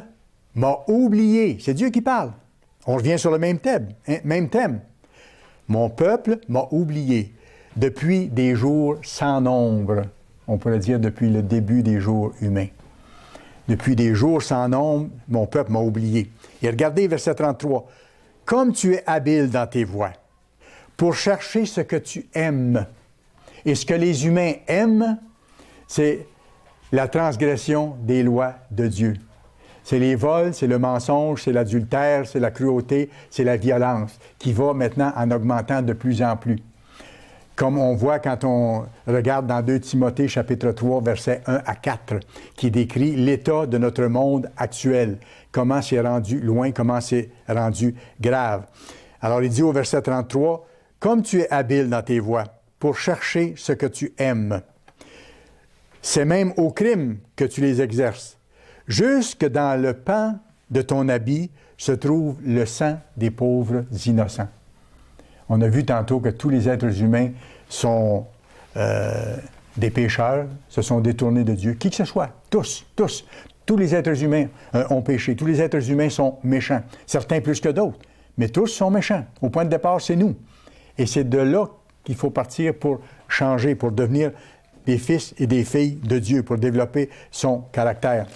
m'a oublié. » C'est Dieu qui parle. On revient sur le même thème. « Mon peuple m'a oublié depuis des jours sans nombre. » On pourrait dire depuis le début des jours humains. Depuis des jours sans nombre, mon peuple m'a oublié. Et regardez verset 33. « Comme tu es habile dans tes voies, pour chercher ce que tu aimes. » Et ce que les humains aiment, c'est la transgression des lois de Dieu. C'est les vols, c'est le mensonge, c'est l'adultère, c'est la cruauté, c'est la violence, qui va maintenant en augmentant de plus en plus. Comme on voit quand on regarde dans 2 Timothée, chapitre 3, versets 1 à 4, qui décrit l'état de notre monde actuel, comment c'est rendu loin, comment c'est rendu grave. Alors, il dit au verset 33, « Comme tu es habile dans tes voies, pour chercher ce que tu aimes, c'est même au crime que tu les exerces. Jusque dans le pan de ton habit se trouve le sang des pauvres innocents. » On a vu tantôt que tous les êtres humains sont des pécheurs, se sont détournés de Dieu. Qui que ce soit, tous. Tous les êtres humains ont péché. Tous les êtres humains sont méchants. Certains plus que d'autres, mais tous sont méchants. Au point de départ, c'est nous. Et c'est de là qu'il faut partir pour changer, pour devenir des fils et des filles de Dieu, pour développer son caractère.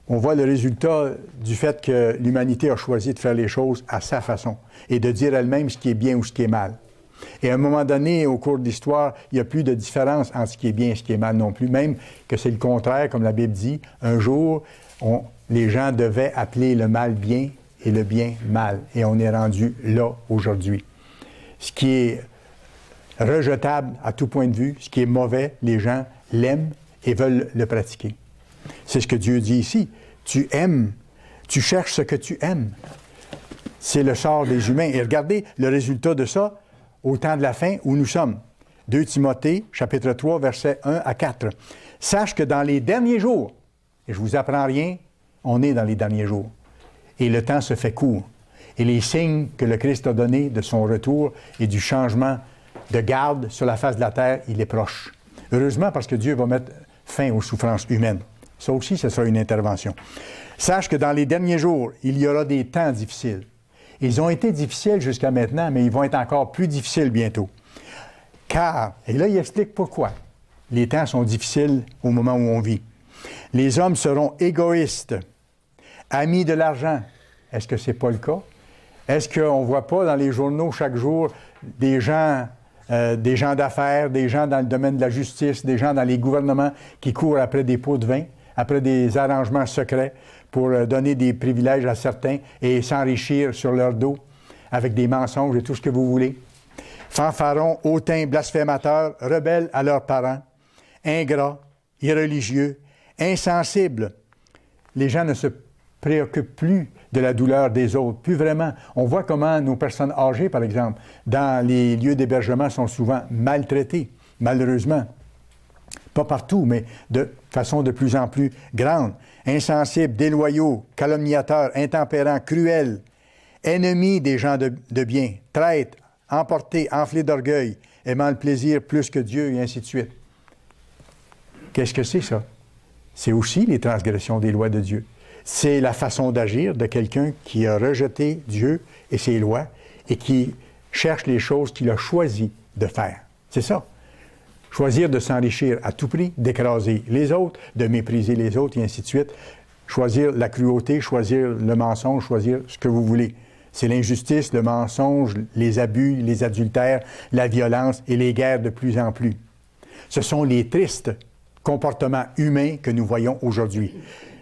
On voit le résultat du fait que l'humanité a choisi de faire les choses à sa façon et de dire elle-même ce qui est bien ou ce qui est mal. Et à un moment donné, au cours de l'histoire, il n'y a plus de différence entre ce qui est bien et ce qui est mal non plus, même que c'est le contraire, comme la Bible dit. Un jour, les gens devaient appeler le mal bien et le bien mal. Et on est rendu là aujourd'hui. Ce qui est rejetable à tout point de vue, ce qui est mauvais, les gens l'aiment et veulent le pratiquer. C'est ce que Dieu dit ici. Tu aimes, tu cherches ce que tu aimes. C'est le sort des humains. Et regardez le résultat de ça au temps de la fin où nous sommes. 2 Timothée, chapitre 3, versets 1 à 4. « Sache que dans les derniers jours, et je ne vous apprends rien, on est dans les derniers jours, et le temps se fait court. Et les signes que le Christ a donnés de son retour et du changement de garde sur la face de la terre, il est proche. Heureusement, parce que Dieu va mettre fin aux souffrances humaines. Ça aussi, ce sera une intervention. Sache que dans les derniers jours, il y aura des temps difficiles. Ils ont été difficiles jusqu'à maintenant, mais ils vont être encore plus difficiles bientôt. Car, et là, il explique pourquoi. Les temps sont difficiles au moment où on vit. Les hommes seront égoïstes, amis de l'argent. Est-ce que ce n'est pas le cas? Est-ce qu'on ne voit pas dans les journaux chaque jour des gens d'affaires, des gens dans le domaine de la justice, des gens dans les gouvernements qui courent après des pots de vin, après des arrangements secrets pour donner des privilèges à certains et s'enrichir sur leur dos avec des mensonges et tout ce que vous voulez? Fanfarons, hautains, blasphémateurs, rebelles à leurs parents, ingrats, irreligieux, insensibles. Les gens ne se préoccupent plus de la douleur des autres, plus vraiment. On voit comment nos personnes âgées, par exemple, dans les lieux d'hébergement sont souvent maltraitées, malheureusement. Pas partout, mais de façon de plus en plus grande. Insensibles, déloyaux, calomniateurs, intempérants, cruels, ennemis des gens de bien, traîtres, emportés, enflés d'orgueil, aimant le plaisir plus que Dieu, et ainsi de suite. Qu'est-ce que c'est, ça? C'est aussi les transgressions des lois de Dieu. C'est la façon d'agir de quelqu'un qui a rejeté Dieu et ses lois et qui cherche les choses qu'il a choisi de faire. C'est ça. Choisir de s'enrichir à tout prix, d'écraser les autres, de mépriser les autres, et ainsi de suite. Choisir la cruauté, choisir le mensonge, choisir ce que vous voulez. C'est l'injustice, le mensonge, les abus, les adultères, la violence et les guerres de plus en plus. Ce sont les tristes comportements humains que nous voyons aujourd'hui.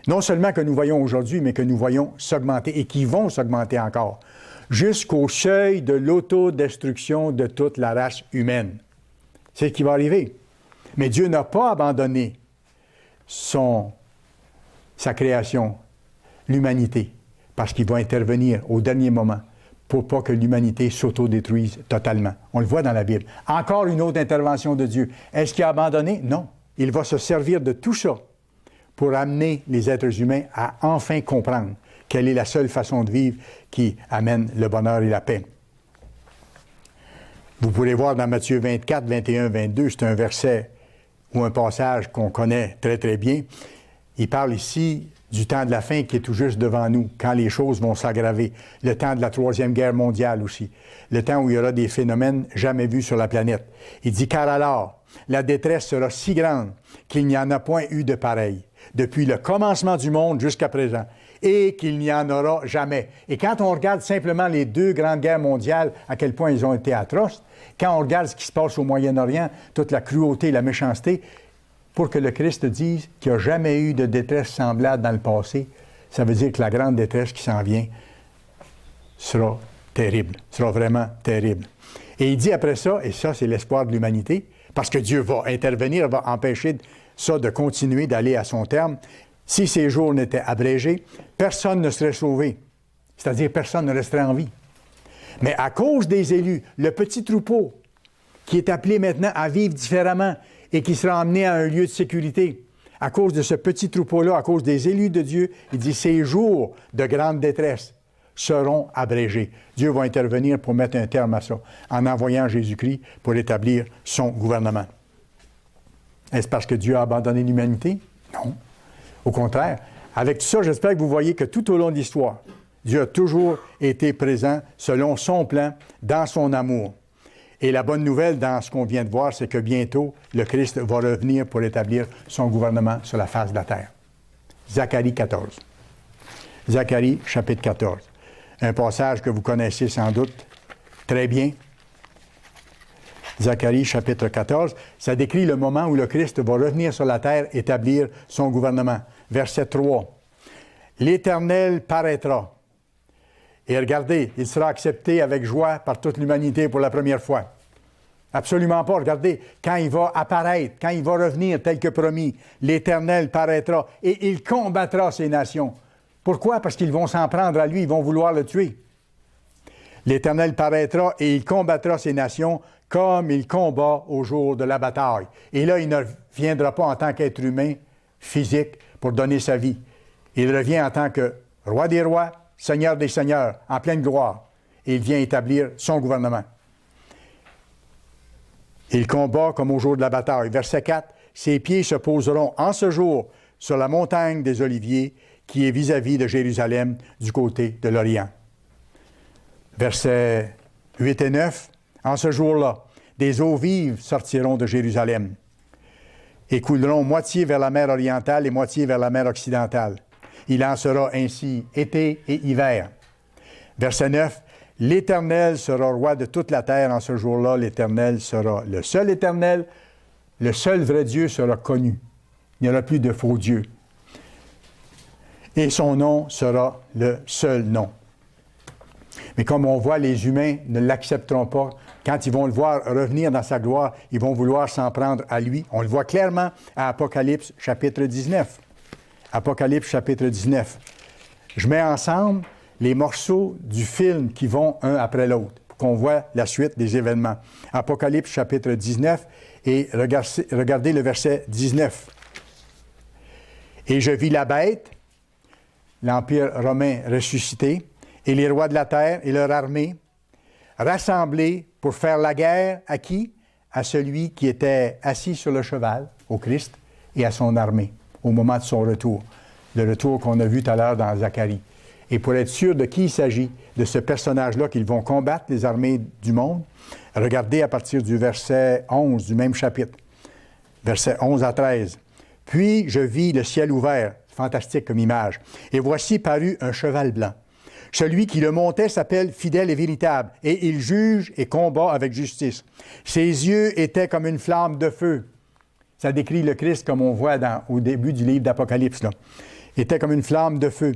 Non seulement que nous voyons aujourd'hui, mais que nous voyons s'augmenter et qui vont s'augmenter encore, jusqu'au seuil de l'autodestruction de toute la race humaine. C'est ce qui va arriver. Mais Dieu n'a pas abandonné sa création, l'humanité, parce qu'il va intervenir au dernier moment pour pas que l'humanité s'autodétruise totalement. On le voit dans la Bible. Encore une autre intervention de Dieu. Est-ce qu'il a abandonné? Non. Il va se servir de tout ça pour amener les êtres humains à enfin comprendre quelle est la seule façon de vivre qui amène le bonheur et la paix. Vous pourrez voir dans Matthieu 24, 21, 22, c'est un verset ou un passage qu'on connaît très, très bien. Il parle ici du temps de la fin qui est tout juste devant nous, quand les choses vont s'aggraver. Le temps de la Troisième Guerre mondiale aussi. Le temps où il y aura des phénomènes jamais vus sur la planète. Il dit, car alors, la détresse sera si grande qu'il n'y en a point eu de pareil, depuis le commencement du monde jusqu'à présent, et qu'il n'y en aura jamais. Et quand on regarde simplement les 2 grandes guerres mondiales, à quel point ils ont été atroces, quand on regarde ce qui se passe au Moyen-Orient, toute la cruauté et la méchanceté, pour que le Christ dise qu'il n'y a jamais eu de détresse semblable dans le passé, ça veut dire que la grande détresse qui s'en vient sera terrible, sera vraiment terrible. Et il dit après ça, et ça c'est l'espoir de l'humanité, parce que Dieu va intervenir, va empêcher ça de continuer d'aller à son terme. Si ces jours n'étaient abrégés, personne ne serait sauvé, c'est-à-dire personne ne resterait en vie. Mais à cause des élus, le petit troupeau qui est appelé maintenant à vivre différemment et qui sera emmené à un lieu de sécurité, à cause de ce petit troupeau-là, à cause des élus de Dieu, il dit, ces jours de grande détresse seront abrégés. Dieu va intervenir pour mettre un terme à ça, en envoyant Jésus-Christ pour établir son gouvernement. Est-ce parce que Dieu a abandonné l'humanité? Non. Au contraire, avec tout ça, j'espère que vous voyez que tout au long de l'histoire, Dieu a toujours été présent selon son plan, dans son amour. Et la bonne nouvelle dans ce qu'on vient de voir, c'est que bientôt, le Christ va revenir pour établir son gouvernement sur la face de la terre. Zacharie 14. Zacharie, chapitre 14. Un passage que vous connaissez sans doute très bien. Zacharie, chapitre 14, ça décrit le moment où le Christ va revenir sur la terre, établir son gouvernement. Verset 3. « L'Éternel paraîtra. » Et regardez, il sera accepté avec joie par toute l'humanité pour la première fois. Absolument pas. Regardez, quand il va apparaître, quand il va revenir tel que promis, l'Éternel paraîtra et il combattra ces nations. Pourquoi? Parce qu'ils vont s'en prendre à lui, ils vont vouloir le tuer. L'Éternel paraîtra et il combattra ces nations comme il combat au jour de la bataille. Et là, il ne viendra pas en tant qu'être humain physique pour donner sa vie. Il revient en tant que roi des rois, seigneur des seigneurs, en pleine gloire. Et il vient établir son gouvernement. Il combat comme au jour de la bataille. Verset 4, « Ses pieds se poseront en ce jour sur la montagne des Oliviers qui est vis-à-vis de Jérusalem du côté de l'Orient. » Versets 8 et 9, « En ce jour-là, des eaux vives sortiront de Jérusalem et couleront moitié vers la mer orientale et moitié vers la mer occidentale. Il en sera ainsi été et hiver. » Verset 9, « L'Éternel sera roi de toute la terre. En ce jour-là, l'Éternel sera le seul Éternel. Le seul vrai Dieu sera connu. Il n'y aura plus de faux dieux. Et son nom sera le seul nom. » Mais comme on voit, les humains ne l'accepteront pas. Quand ils vont le voir revenir dans sa gloire, ils vont vouloir s'en prendre à lui. On le voit clairement à Apocalypse chapitre 19. Apocalypse chapitre 19. Je mets ensemble les morceaux du film qui vont un après l'autre, pour qu'on voit la suite des événements. Apocalypse chapitre 19, et regardez le verset 19. « Et je vis la bête, l'Empire romain ressuscité, et les rois de la terre et leur armée, rassemblés pour faire la guerre à qui? À celui qui était assis sur le cheval, au Christ, et à son armée, au moment de son retour. Le retour qu'on a vu tout à l'heure dans Zacharie. Et pour être sûr de qui il s'agit, de ce personnage-là qu'ils vont combattre, les armées du monde, regardez à partir du verset 11 du même chapitre, versets 11 à 13. « Puis je vis le ciel ouvert, fantastique comme image, et voici parut un cheval blanc. Celui qui le montait s'appelle Fidèle et Véritable, et il juge et combat avec justice. Ses yeux étaient comme une flamme de feu. » Ça décrit le Christ comme on voit au début du livre d'Apocalypse. Là. Il était comme une flamme de feu.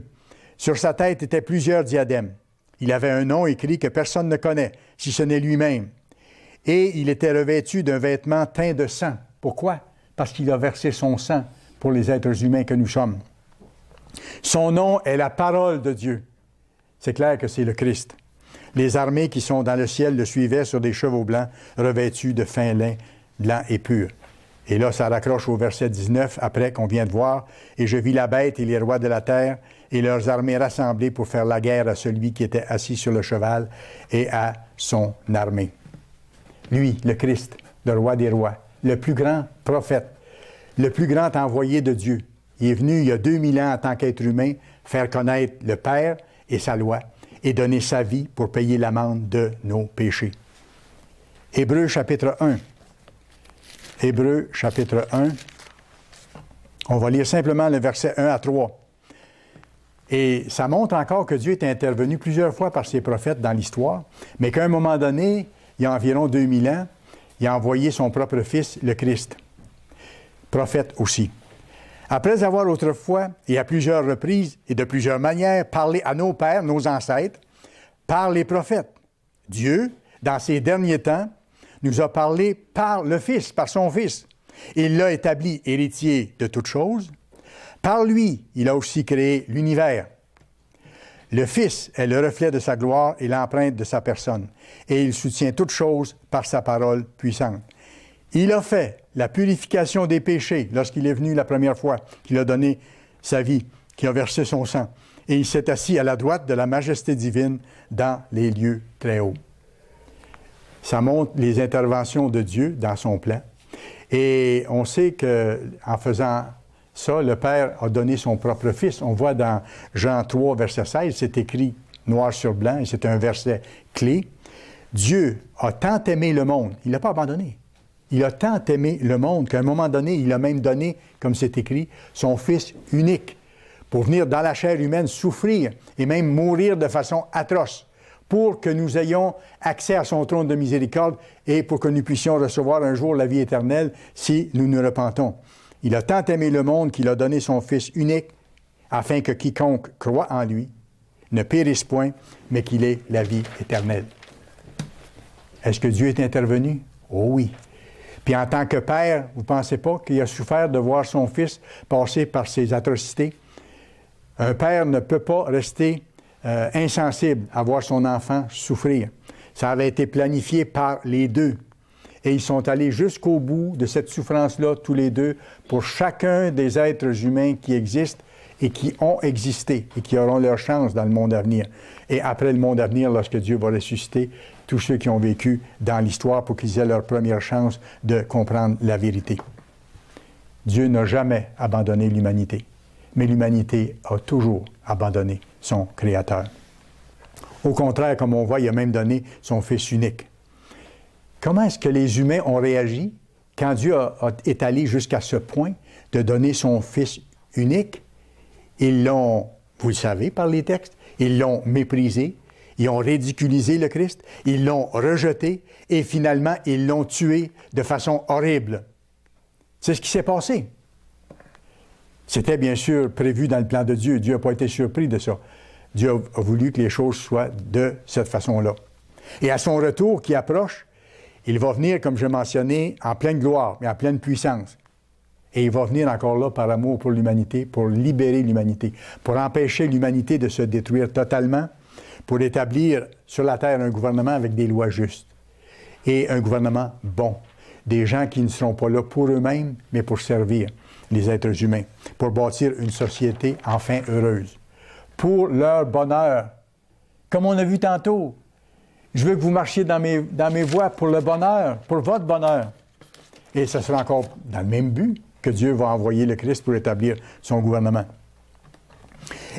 Sur sa tête étaient plusieurs diadèmes. Il avait un nom écrit que personne ne connaît, si ce n'est lui-même. Et il était revêtu d'un vêtement teint de sang. Pourquoi? Parce qu'il a versé son sang pour les êtres humains que nous sommes. Son nom est la parole de Dieu. C'est clair que c'est le Christ. Les armées qui sont dans le ciel le suivaient sur des chevaux blancs, revêtus de fin lin, blanc et pur. Et là, ça raccroche au verset 19, après qu'on vient de voir. « Et je vis la bête et les rois de la terre et leurs armées rassemblées pour faire la guerre à celui qui était assis sur le cheval et à son armée. » Lui, le Christ, le roi des rois, le plus grand prophète, le plus grand envoyé de Dieu. Il est venu il y a 2000 ans en tant qu'être humain faire connaître le Père et sa loi et donner sa vie pour payer l'amende de nos péchés. Hébreux chapitre 1. Hébreux chapitre 1. On va lire simplement le verset 1 à 3. Et ça montre encore que Dieu est intervenu plusieurs fois par ses prophètes dans l'histoire, mais qu'à un moment donné, il y a environ 2000 ans, il a envoyé son propre Fils, le Christ, prophète aussi. Après avoir autrefois, et à plusieurs reprises, et de plusieurs manières, parlé à nos pères, nos ancêtres, par les prophètes, Dieu, dans ces derniers temps, nous a parlé par le Fils, par son Fils. Il l'a établi héritier de toutes choses. Par lui, il a aussi créé l'univers. Le Fils est le reflet de sa gloire et l'empreinte de sa personne, et il soutient toutes choses par sa parole puissante. Il a fait la purification des péchés lorsqu'il est venu la première fois, qu'il a donné sa vie, qu'il a versé son sang, et il s'est assis à la droite de la majesté divine dans les lieux très hauts. Ça montre les interventions de Dieu dans son plan. Et on sait qu'en faisant ça, le Père a donné son propre Fils. On voit dans Jean 3, verset 16, c'est écrit noir sur blanc, et c'est un verset clé. Dieu a tant aimé le monde, il ne l'a pas abandonné. Il a tant aimé le monde qu'à un moment donné, il a même donné, comme c'est écrit, son Fils unique pour venir dans la chair humaine souffrir et même mourir de façon atroce, pour que nous ayons accès à son trône de miséricorde et pour que nous puissions recevoir un jour la vie éternelle si nous nous repentons. Il a tant aimé le monde qu'il a donné son Fils unique afin que quiconque croit en lui ne périsse point, mais qu'il ait la vie éternelle. Est-ce que Dieu est intervenu? Oh oui. Puis en tant que père, vous ne pensez pas qu'il a souffert de voir son fils passer par ces atrocités? Un père ne peut pas rester insensible à voir son enfant souffrir. Ça avait été planifié par les deux. Et ils sont allés jusqu'au bout de cette souffrance-là, tous les deux, pour chacun des êtres humains qui existent et qui ont existé et qui auront leur chance dans le monde à venir. Et après le monde à venir, lorsque Dieu va ressusciter tous ceux qui ont vécu dans l'histoire pour qu'ils aient leur première chance de comprendre la vérité. Dieu n'a jamais abandonné l'humanité, mais l'humanité a toujours abandonné son Créateur. Au contraire, comme on voit, il a même donné son Fils unique. Comment est-ce que les humains ont réagi quand Dieu est allé jusqu'à ce point de donner son Fils unique? Ils l'ont, vous le savez par les textes, ils l'ont méprisé, ils ont ridiculisé le Christ, ils l'ont rejeté et finalement ils l'ont tué de façon horrible. C'est ce qui s'est passé. C'était bien sûr prévu dans le plan de Dieu. Dieu n'a pas été surpris de ça. Dieu a voulu que les choses soient de cette façon-là. Et à son retour qui approche, il va venir, comme je mentionnais, en pleine gloire, mais en pleine puissance. Et il va venir encore là par amour pour l'humanité, pour libérer l'humanité, pour empêcher l'humanité de se détruire totalement, pour établir sur la terre un gouvernement avec des lois justes et un gouvernement bon. Des gens qui ne seront pas là pour eux-mêmes, mais pour servir les êtres humains, pour bâtir une société enfin heureuse, pour leur bonheur. Comme on a vu tantôt, je veux que vous marchiez dans mes voies pour le bonheur, pour votre bonheur. Et ce sera encore dans le même but que Dieu va envoyer le Christ pour établir son gouvernement.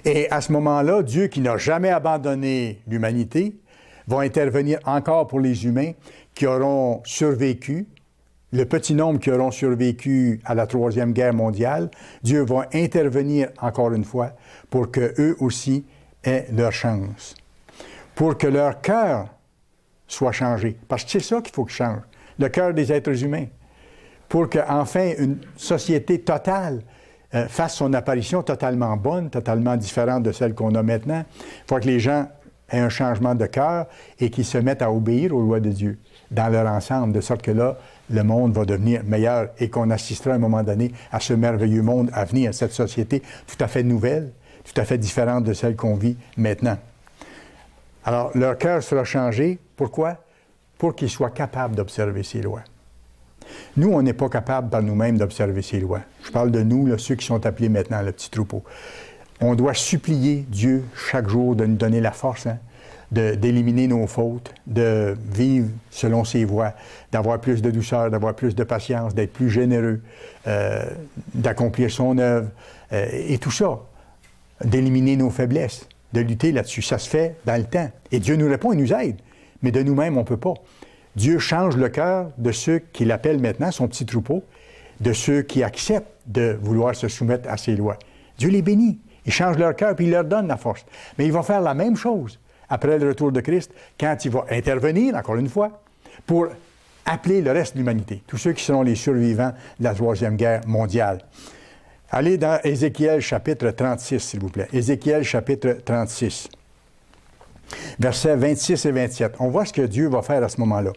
Et à ce moment-là, Dieu, qui n'a jamais abandonné l'humanité, va intervenir encore pour les humains qui auront survécu, le petit nombre qui auront survécu à la Troisième Guerre mondiale. Dieu va intervenir encore une fois pour qu'eux aussi aient leur chance, pour que leur cœur soit changé. Parce que c'est ça qu'il faut que change, le cœur des êtres humains, pour qu'enfin une société totale fasse son apparition totalement bonne, totalement différente de celle qu'on a maintenant. Il faut que les gens aient un changement de cœur et qu'ils se mettent à obéir aux lois de Dieu dans leur ensemble, de sorte que là, le monde va devenir meilleur et qu'on assistera à un moment donné à ce merveilleux monde à venir, cette société tout à fait nouvelle, tout à fait différente de celle qu'on vit maintenant. Alors, leur cœur sera changé. Pourquoi? Pour qu'ils soient capables d'observer ces lois. Nous, on n'est pas capables par nous-mêmes d'observer ces lois. Je parle de nous, là, ceux qui sont appelés maintenant le petit troupeau. On doit supplier Dieu chaque jour de nous donner la force, d'éliminer nos fautes, de vivre selon ses voies, d'avoir plus de douceur, d'avoir plus de patience, d'être plus généreux, d'accomplir son œuvre, et tout ça, d'éliminer nos faiblesses, de lutter là-dessus. Ça se fait dans le temps. Et Dieu nous répond, il nous aide. Mais de nous-mêmes, on ne peut pas. Dieu change le cœur de ceux qu'il appelle maintenant son petit troupeau, de ceux qui acceptent de vouloir se soumettre à ses lois. Dieu les bénit. Il change leur cœur puis il leur donne la force. Mais il va faire la même chose après le retour de Christ, quand il va intervenir, encore une fois, pour appeler le reste de l'humanité, tous ceux qui seront les survivants de la Troisième Guerre mondiale. Allez dans Ézéchiel chapitre 36, s'il vous plaît. Ézéchiel chapitre 36. Versets 26 et 27. On voit ce que Dieu va faire à ce moment-là,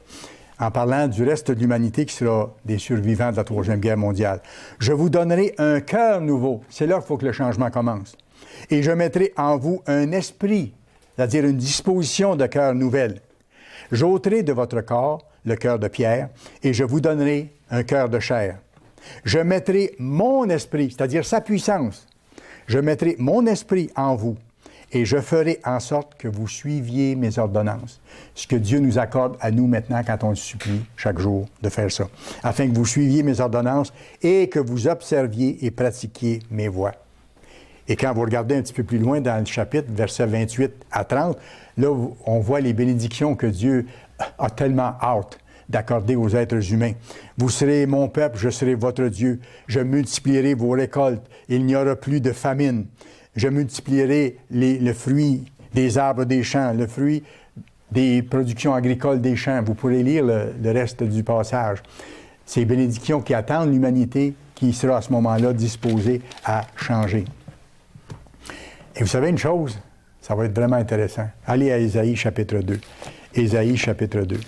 en parlant du reste de l'humanité qui sera des survivants de la Troisième Guerre mondiale. « Je vous donnerai un cœur nouveau. » C'est là qu'il faut que le changement commence. « Et je mettrai en vous un esprit, c'est-à-dire une disposition de cœur nouvelle. J'ôterai de votre corps le cœur de pierre, et je vous donnerai un cœur de chair. Je mettrai mon esprit, c'est-à-dire sa puissance. Je mettrai mon esprit en vous, et je ferai en sorte que vous suiviez mes ordonnances. » Ce que Dieu nous accorde à nous maintenant quand on le supplie chaque jour de faire ça. « Afin que vous suiviez mes ordonnances et que vous observiez et pratiquiez mes voies. » Et quand vous regardez un petit peu plus loin dans le chapitre, versets 28 à 30, là, on voit les bénédictions que Dieu a tellement hâte d'accorder aux êtres humains. « Vous serez mon peuple, je serai votre Dieu. Je multiplierai vos récoltes. Il n'y aura plus de famine. Je multiplierai le fruit des arbres des champs, le fruit des productions agricoles des champs. » Vous pourrez lire le reste du passage. Ces bénédictions qui attendent l'humanité qui sera à ce moment-là disposée à changer. Et vous savez une chose, ça va être vraiment intéressant. Allez à Ésaïe chapitre 2. Ésaïe chapitre 2.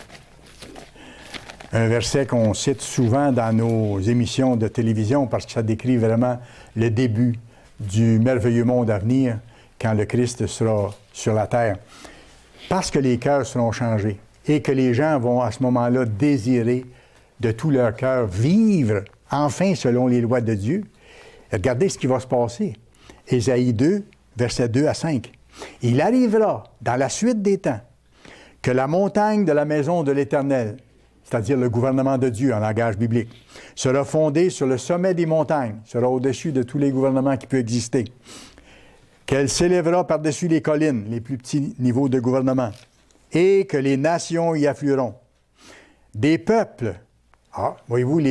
Un verset qu'on cite souvent dans nos émissions de télévision parce que ça décrit vraiment le début du merveilleux monde à venir quand le Christ sera sur la terre. Parce que les cœurs seront changés et que les gens vont à ce moment-là désirer de tout leur cœur vivre enfin selon les lois de Dieu. Regardez ce qui va se passer. Ésaïe 2, versets 2 à 5. « Il arrivera dans la suite des temps que la montagne de la maison de l'Éternel, c'est-à-dire le gouvernement de Dieu en langage biblique, sera fondée sur le sommet des montagnes, sera au-dessus de tous les gouvernements qui peuvent exister, qu'elle s'élèvera par-dessus les collines, les plus petits niveaux de gouvernement, et que les nations y afflueront. Des peuples, voyez-vous,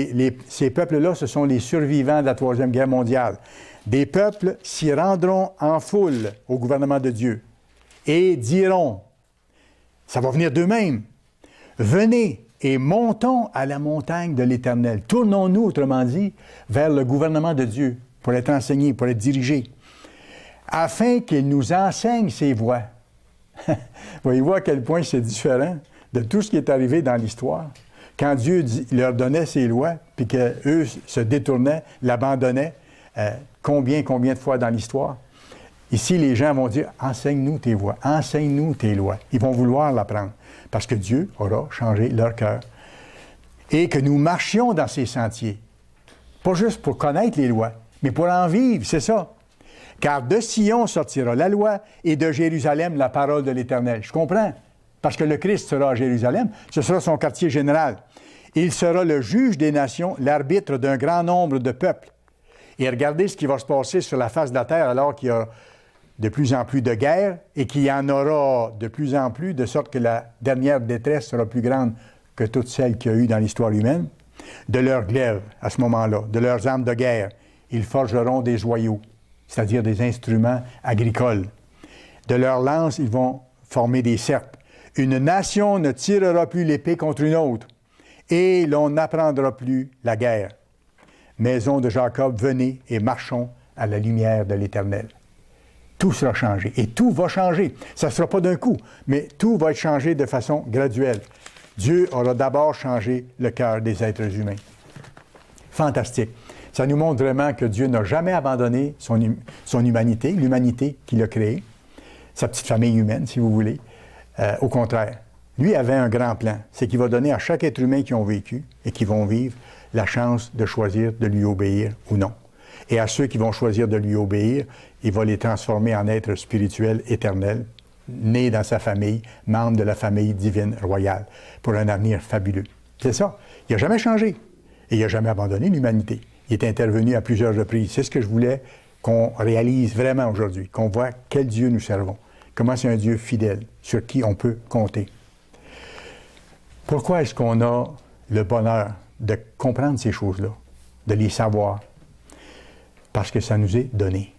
ces peuples-là, ce sont les survivants de la Troisième Guerre mondiale. Des peuples s'y rendront en foule au gouvernement de Dieu et diront, ça va venir d'eux-mêmes, venez et montons à la montagne de l'Éternel. Tournons-nous, autrement dit, vers le gouvernement de Dieu pour être enseignés, pour être dirigés, afin qu'il nous enseigne ses voies. Voyez-vous à quel point c'est différent de tout ce qui est arrivé dans l'histoire. Quand Dieu leur donnait ses lois, puis qu'eux se détournaient, l'abandonnaient, combien de fois dans l'histoire? Ici, les gens vont dire, enseigne-nous tes voies, enseigne-nous tes lois. Ils vont vouloir l'apprendre, parce que Dieu aura changé leur cœur. Et que nous marchions dans ces sentiers, pas juste pour connaître les lois, mais pour en vivre, c'est ça. Car de Sion sortira la loi et de Jérusalem la parole de l'Éternel. Je comprends, parce que le Christ sera à Jérusalem, ce sera son quartier général. Il sera le juge des nations, l'arbitre d'un grand nombre de peuples. Et regardez ce qui va se passer sur la face de la terre alors qu'il y a de plus en plus de guerres et qu'il y en aura de plus en plus, de sorte que la dernière détresse sera plus grande que toutes celles qu'il y a eu dans l'histoire humaine. De leurs glaives, à ce moment-là, de leurs armes de guerre, ils forgeront des joyaux, c'est-à-dire des instruments agricoles. De leurs lances, ils vont former des serpes. Une nation ne tirera plus l'épée contre une autre, et l'on n'apprendra plus la guerre. Maison de Jacob, venez et marchons à la lumière de l'Éternel. Tout sera changé, et tout va changer. Ça ne sera pas d'un coup, mais tout va être changé de façon graduelle. Dieu aura d'abord changé le cœur des êtres humains. Fantastique. Ça nous montre vraiment que Dieu n'a jamais abandonné son humanité, l'humanité qu'il a créée, sa petite famille humaine, si vous voulez. Au contraire, lui avait un grand plan. C'est qu'il va donner à chaque être humain qui ont vécu et qui vont vivre la chance de choisir de lui obéir ou non. Et à ceux qui vont choisir de lui obéir, il va les transformer en êtres spirituels éternels, nés dans sa famille, membres de la famille divine royale, pour un avenir fabuleux. C'est ça. Il n'a jamais changé. Et il n'a jamais abandonné l'humanité. Il est intervenu à plusieurs reprises. C'est ce que je voulais qu'on réalise vraiment aujourd'hui, qu'on voit quel Dieu nous servons, comment c'est un Dieu fidèle, sur qui on peut compter. Pourquoi est-ce qu'on a le bonheur de comprendre ces choses-là, de les savoir? Parce que ça nous est donné.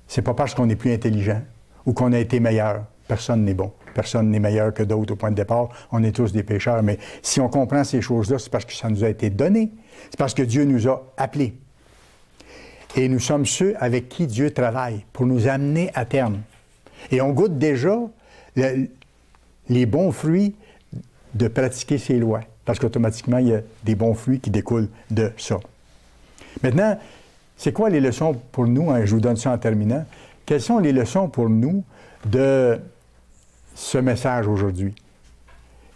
C'est pas parce qu'on est plus intelligent ou qu'on a été meilleur. Personne n'est bon. Personne n'est meilleur que d'autres au point de départ. On est tous des pécheurs. Mais si on comprend ces choses-là, c'est parce que ça nous a été donné. C'est parce que Dieu nous a appelés. Et nous sommes ceux avec qui Dieu travaille pour nous amener à terme. Et on goûte déjà les bons fruits de pratiquer ses lois. Parce qu'automatiquement, il y a des bons fruits qui découlent de ça. Maintenant, c'est quoi les leçons pour nous? Je vous donne ça en terminant. Quelles sont les leçons pour nous de ce message aujourd'hui?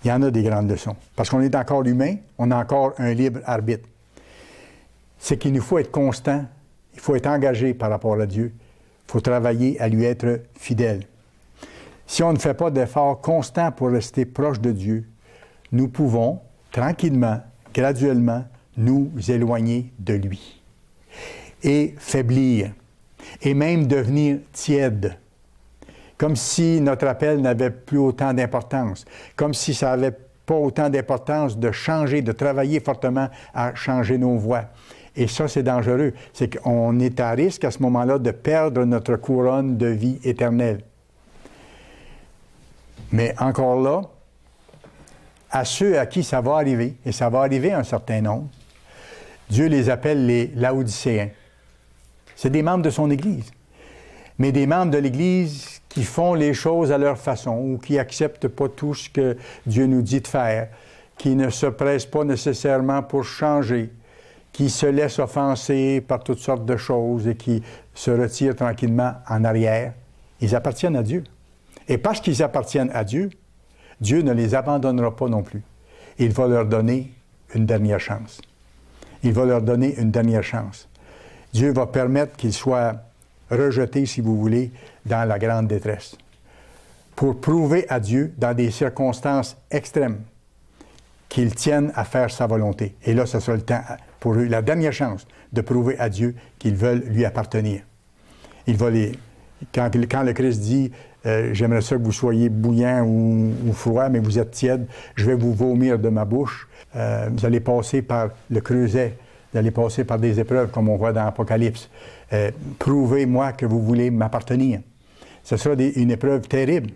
Il y en a des grandes leçons. Parce qu'on est encore humain, on a encore un libre arbitre. C'est qu'il nous faut être constant, il faut être engagé par rapport à Dieu, il faut travailler à lui être fidèle. Si on ne fait pas d'efforts constants pour rester proche de Dieu, nous pouvons, tranquillement, graduellement, nous éloigner de lui. Et faiblir, et même devenir tiède, comme si notre appel n'avait plus autant d'importance, comme si ça n'avait pas autant d'importance de changer, de travailler fortement à changer nos voies. Et ça, c'est dangereux. C'est qu'on est à risque à ce moment-là de perdre notre couronne de vie éternelle. Mais encore là, à ceux à qui ça va arriver, et ça va arriver à un certain nombre, Dieu les appelle les Laodicéens. C'est des membres de son Église, mais des membres de l'Église qui font les choses à leur façon ou qui n'acceptent pas tout ce que Dieu nous dit de faire, qui ne se pressent pas nécessairement pour changer, qui se laissent offenser par toutes sortes de choses et qui se retirent tranquillement en arrière, ils appartiennent à Dieu. Et parce qu'ils appartiennent à Dieu, Dieu ne les abandonnera pas non plus. Il va leur donner une dernière chance. Il va leur donner une dernière chance. Dieu va permettre qu'ils soient rejetés, si vous voulez, dans la grande détresse, pour prouver à Dieu, dans des circonstances extrêmes, qu'ils tiennent à faire sa volonté. Et là, ce sera le temps pour eux, la dernière chance de prouver à Dieu qu'ils veulent lui appartenir. Il va les... Quand le Christ dit j'aimerais ça que vous soyez bouillant ou froid, mais vous êtes tiède, je vais vous vomir de ma bouche. Vous allez passer par le creuset, vous allez passer par des épreuves, comme on voit dans l'Apocalypse. Prouvez-moi que vous voulez m'appartenir. Ce sera une épreuve terrible,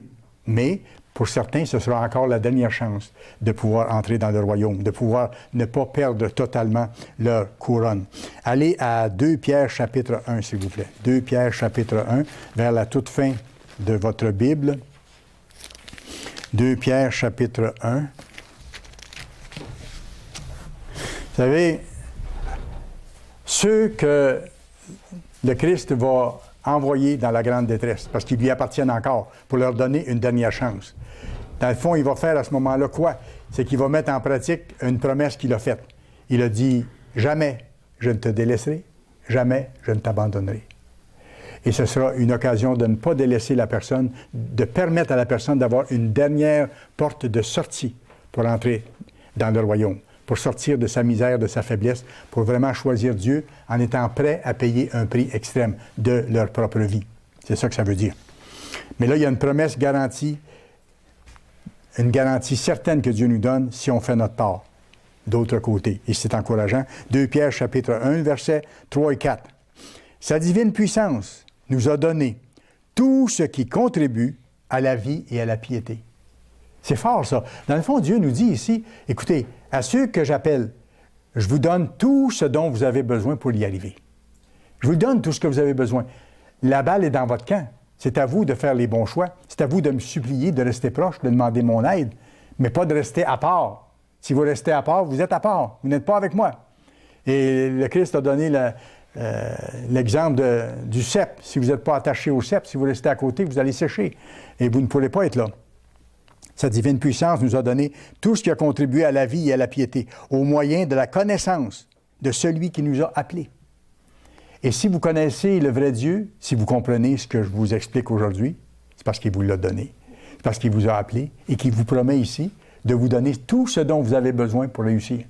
mais pour certains, ce sera encore la dernière chance de pouvoir entrer dans le royaume, de pouvoir ne pas perdre totalement leur couronne. Allez à 2 Pierre chapitre 1, s'il vous plaît. 2 Pierre chapitre 1, vers la toute fin de votre Bible. 2 Pierre chapitre 1. Vous savez, ceux que le Christ va envoyer dans la grande détresse, parce qu'ils lui appartiennent encore, pour leur donner une dernière chance. Dans le fond, il va faire à ce moment-là quoi? C'est qu'il va mettre en pratique une promesse qu'il a faite. Il a dit, jamais je ne te délaisserai, jamais je ne t'abandonnerai. Et ce sera une occasion de ne pas délaisser la personne, de permettre à la personne d'avoir une dernière porte de sortie pour entrer dans le royaume, pour sortir de sa misère, de sa faiblesse, pour vraiment choisir Dieu en étant prêt à payer un prix extrême de leur propre vie. C'est ça que ça veut dire. Mais là, il y a une promesse garantie, une garantie certaine que Dieu nous donne si on fait notre part. D'autre côté, et c'est encourageant, 2 Pierre chapitre 1, versets 3 et 4. Sa divine puissance nous a donné tout ce qui contribue à la vie et à la piété. C'est fort, ça. Dans le fond, Dieu nous dit ici, écoutez, à ceux que j'appelle, je vous donne tout ce dont vous avez besoin pour y arriver. Je vous donne tout ce que vous avez besoin. La balle est dans votre camp. C'est à vous de faire les bons choix. C'est à vous de me supplier, de rester proche, de demander mon aide, mais pas de rester à part. Si vous restez à part, vous êtes à part. Vous n'êtes pas avec moi. Et le Christ a donné l'exemple du cep. Si vous n'êtes pas attaché au cep, si vous restez à côté, vous allez sécher. Et vous ne pourrez pas être là. Sa divine puissance nous a donné tout ce qui a contribué à la vie et à la piété, au moyen de la connaissance de celui qui nous a appelés. Et si vous connaissez le vrai Dieu, si vous comprenez ce que je vous explique aujourd'hui, c'est parce qu'il vous l'a donné, c'est parce qu'il vous a appelé et qu'il vous promet ici de vous donner tout ce dont vous avez besoin pour réussir.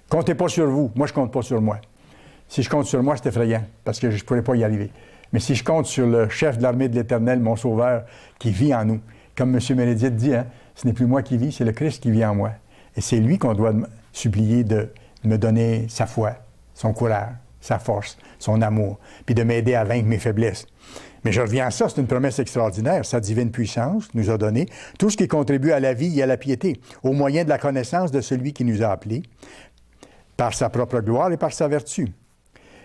Comptez pas sur vous. Moi, je compte pas sur moi. Si je compte sur moi, c'est effrayant, parce que je ne pourrais pas y arriver. Mais si je compte sur le chef de l'armée de l'Éternel, mon Sauveur, qui vit en nous, comme M. Meredith dit, ce n'est plus moi qui vis, c'est le Christ qui vit en moi. Et c'est lui qu'on doit supplier de me donner sa foi, son courage, sa force, son amour, puis de m'aider à vaincre mes faiblesses. Mais je reviens à ça, c'est une promesse extraordinaire. Sa divine puissance nous a donné tout ce qui contribue à la vie et à la piété, au moyen de la connaissance de celui qui nous a appelés, par sa propre gloire et par sa vertu.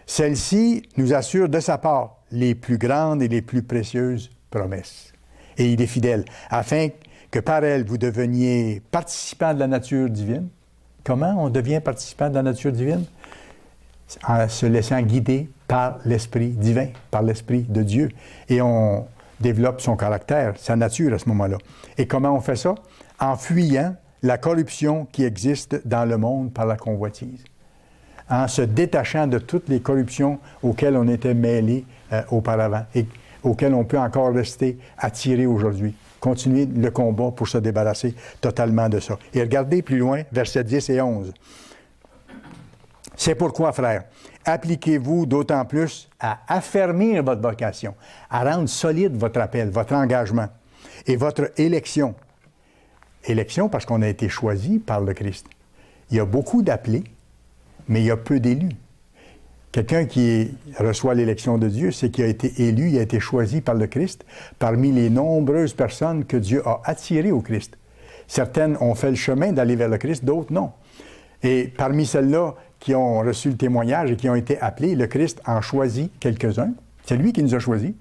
Celle-ci nous assure de sa part les plus grandes et les plus précieuses promesses. Et il est fidèle, afin que par elle, vous deveniez participants de la nature divine. Comment on devient participant de la nature divine? En se laissant guider par l'Esprit divin, par l'Esprit de Dieu. Et on développe son caractère, sa nature à ce moment-là. Et comment on fait ça? En fuyant la corruption qui existe dans le monde par la convoitise. En se détachant de toutes les corruptions auxquelles on était mêlés auparavant et auxquelles on peut encore rester attiré aujourd'hui. Continuer le combat pour se débarrasser totalement de ça. Et regardez plus loin, versets 10 et 11. C'est pourquoi, frères, appliquez-vous d'autant plus à affermir votre vocation, à rendre solide votre appel, votre engagement et votre élection. Élection parce qu'on a été choisi par le Christ. Il y a beaucoup d'appelés, mais il y a peu d'élus. Quelqu'un qui reçoit l'élection de Dieu, c'est qu'il a été élu, il a été choisi par le Christ, parmi les nombreuses personnes que Dieu a attirées au Christ. Certaines ont fait le chemin d'aller vers le Christ, d'autres non. Et parmi celles-là qui ont reçu le témoignage et qui ont été appelées, le Christ en choisit quelques-uns. C'est lui qui nous a choisis.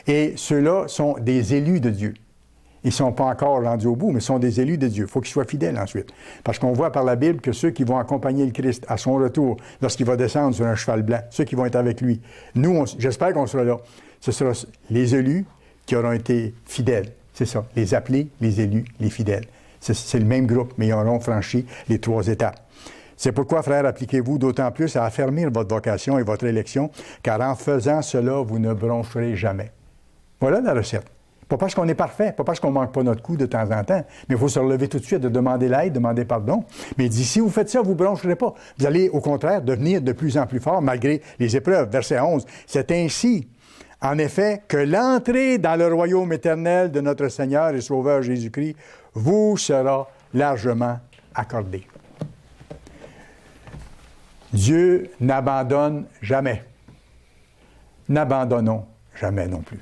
Et ceux-là sont des élus de Dieu. Ils ne sont pas encore rendus au bout, mais sont des élus de Dieu. Il faut qu'ils soient fidèles ensuite. Parce qu'on voit par la Bible que ceux qui vont accompagner le Christ à son retour, lorsqu'il va descendre sur un cheval blanc, ceux qui vont être avec lui, nous, j'espère qu'on sera là. Ce sera les élus qui auront été fidèles. C'est ça, les appelés, les élus, les fidèles. C'est le même groupe, mais ils auront franchi les 3 étapes. C'est pourquoi, frères, appliquez-vous d'autant plus à affermir votre vocation et votre élection, car en faisant cela, vous ne broncherez jamais. Voilà la recette. Pas parce qu'on est parfait, pas parce qu'on ne manque pas notre coup de temps en temps, mais il faut se relever tout de suite, de demander l'aide, demander pardon. Mais il dit, si vous faites ça, vous ne broncherez pas. Vous allez, au contraire, devenir de plus en plus fort malgré les épreuves. Verset 11. C'est ainsi, en effet, que l'entrée dans le royaume éternel de notre Seigneur et Sauveur Jésus-Christ vous sera largement accordée. Dieu n'abandonne jamais. N'abandonnons jamais non plus.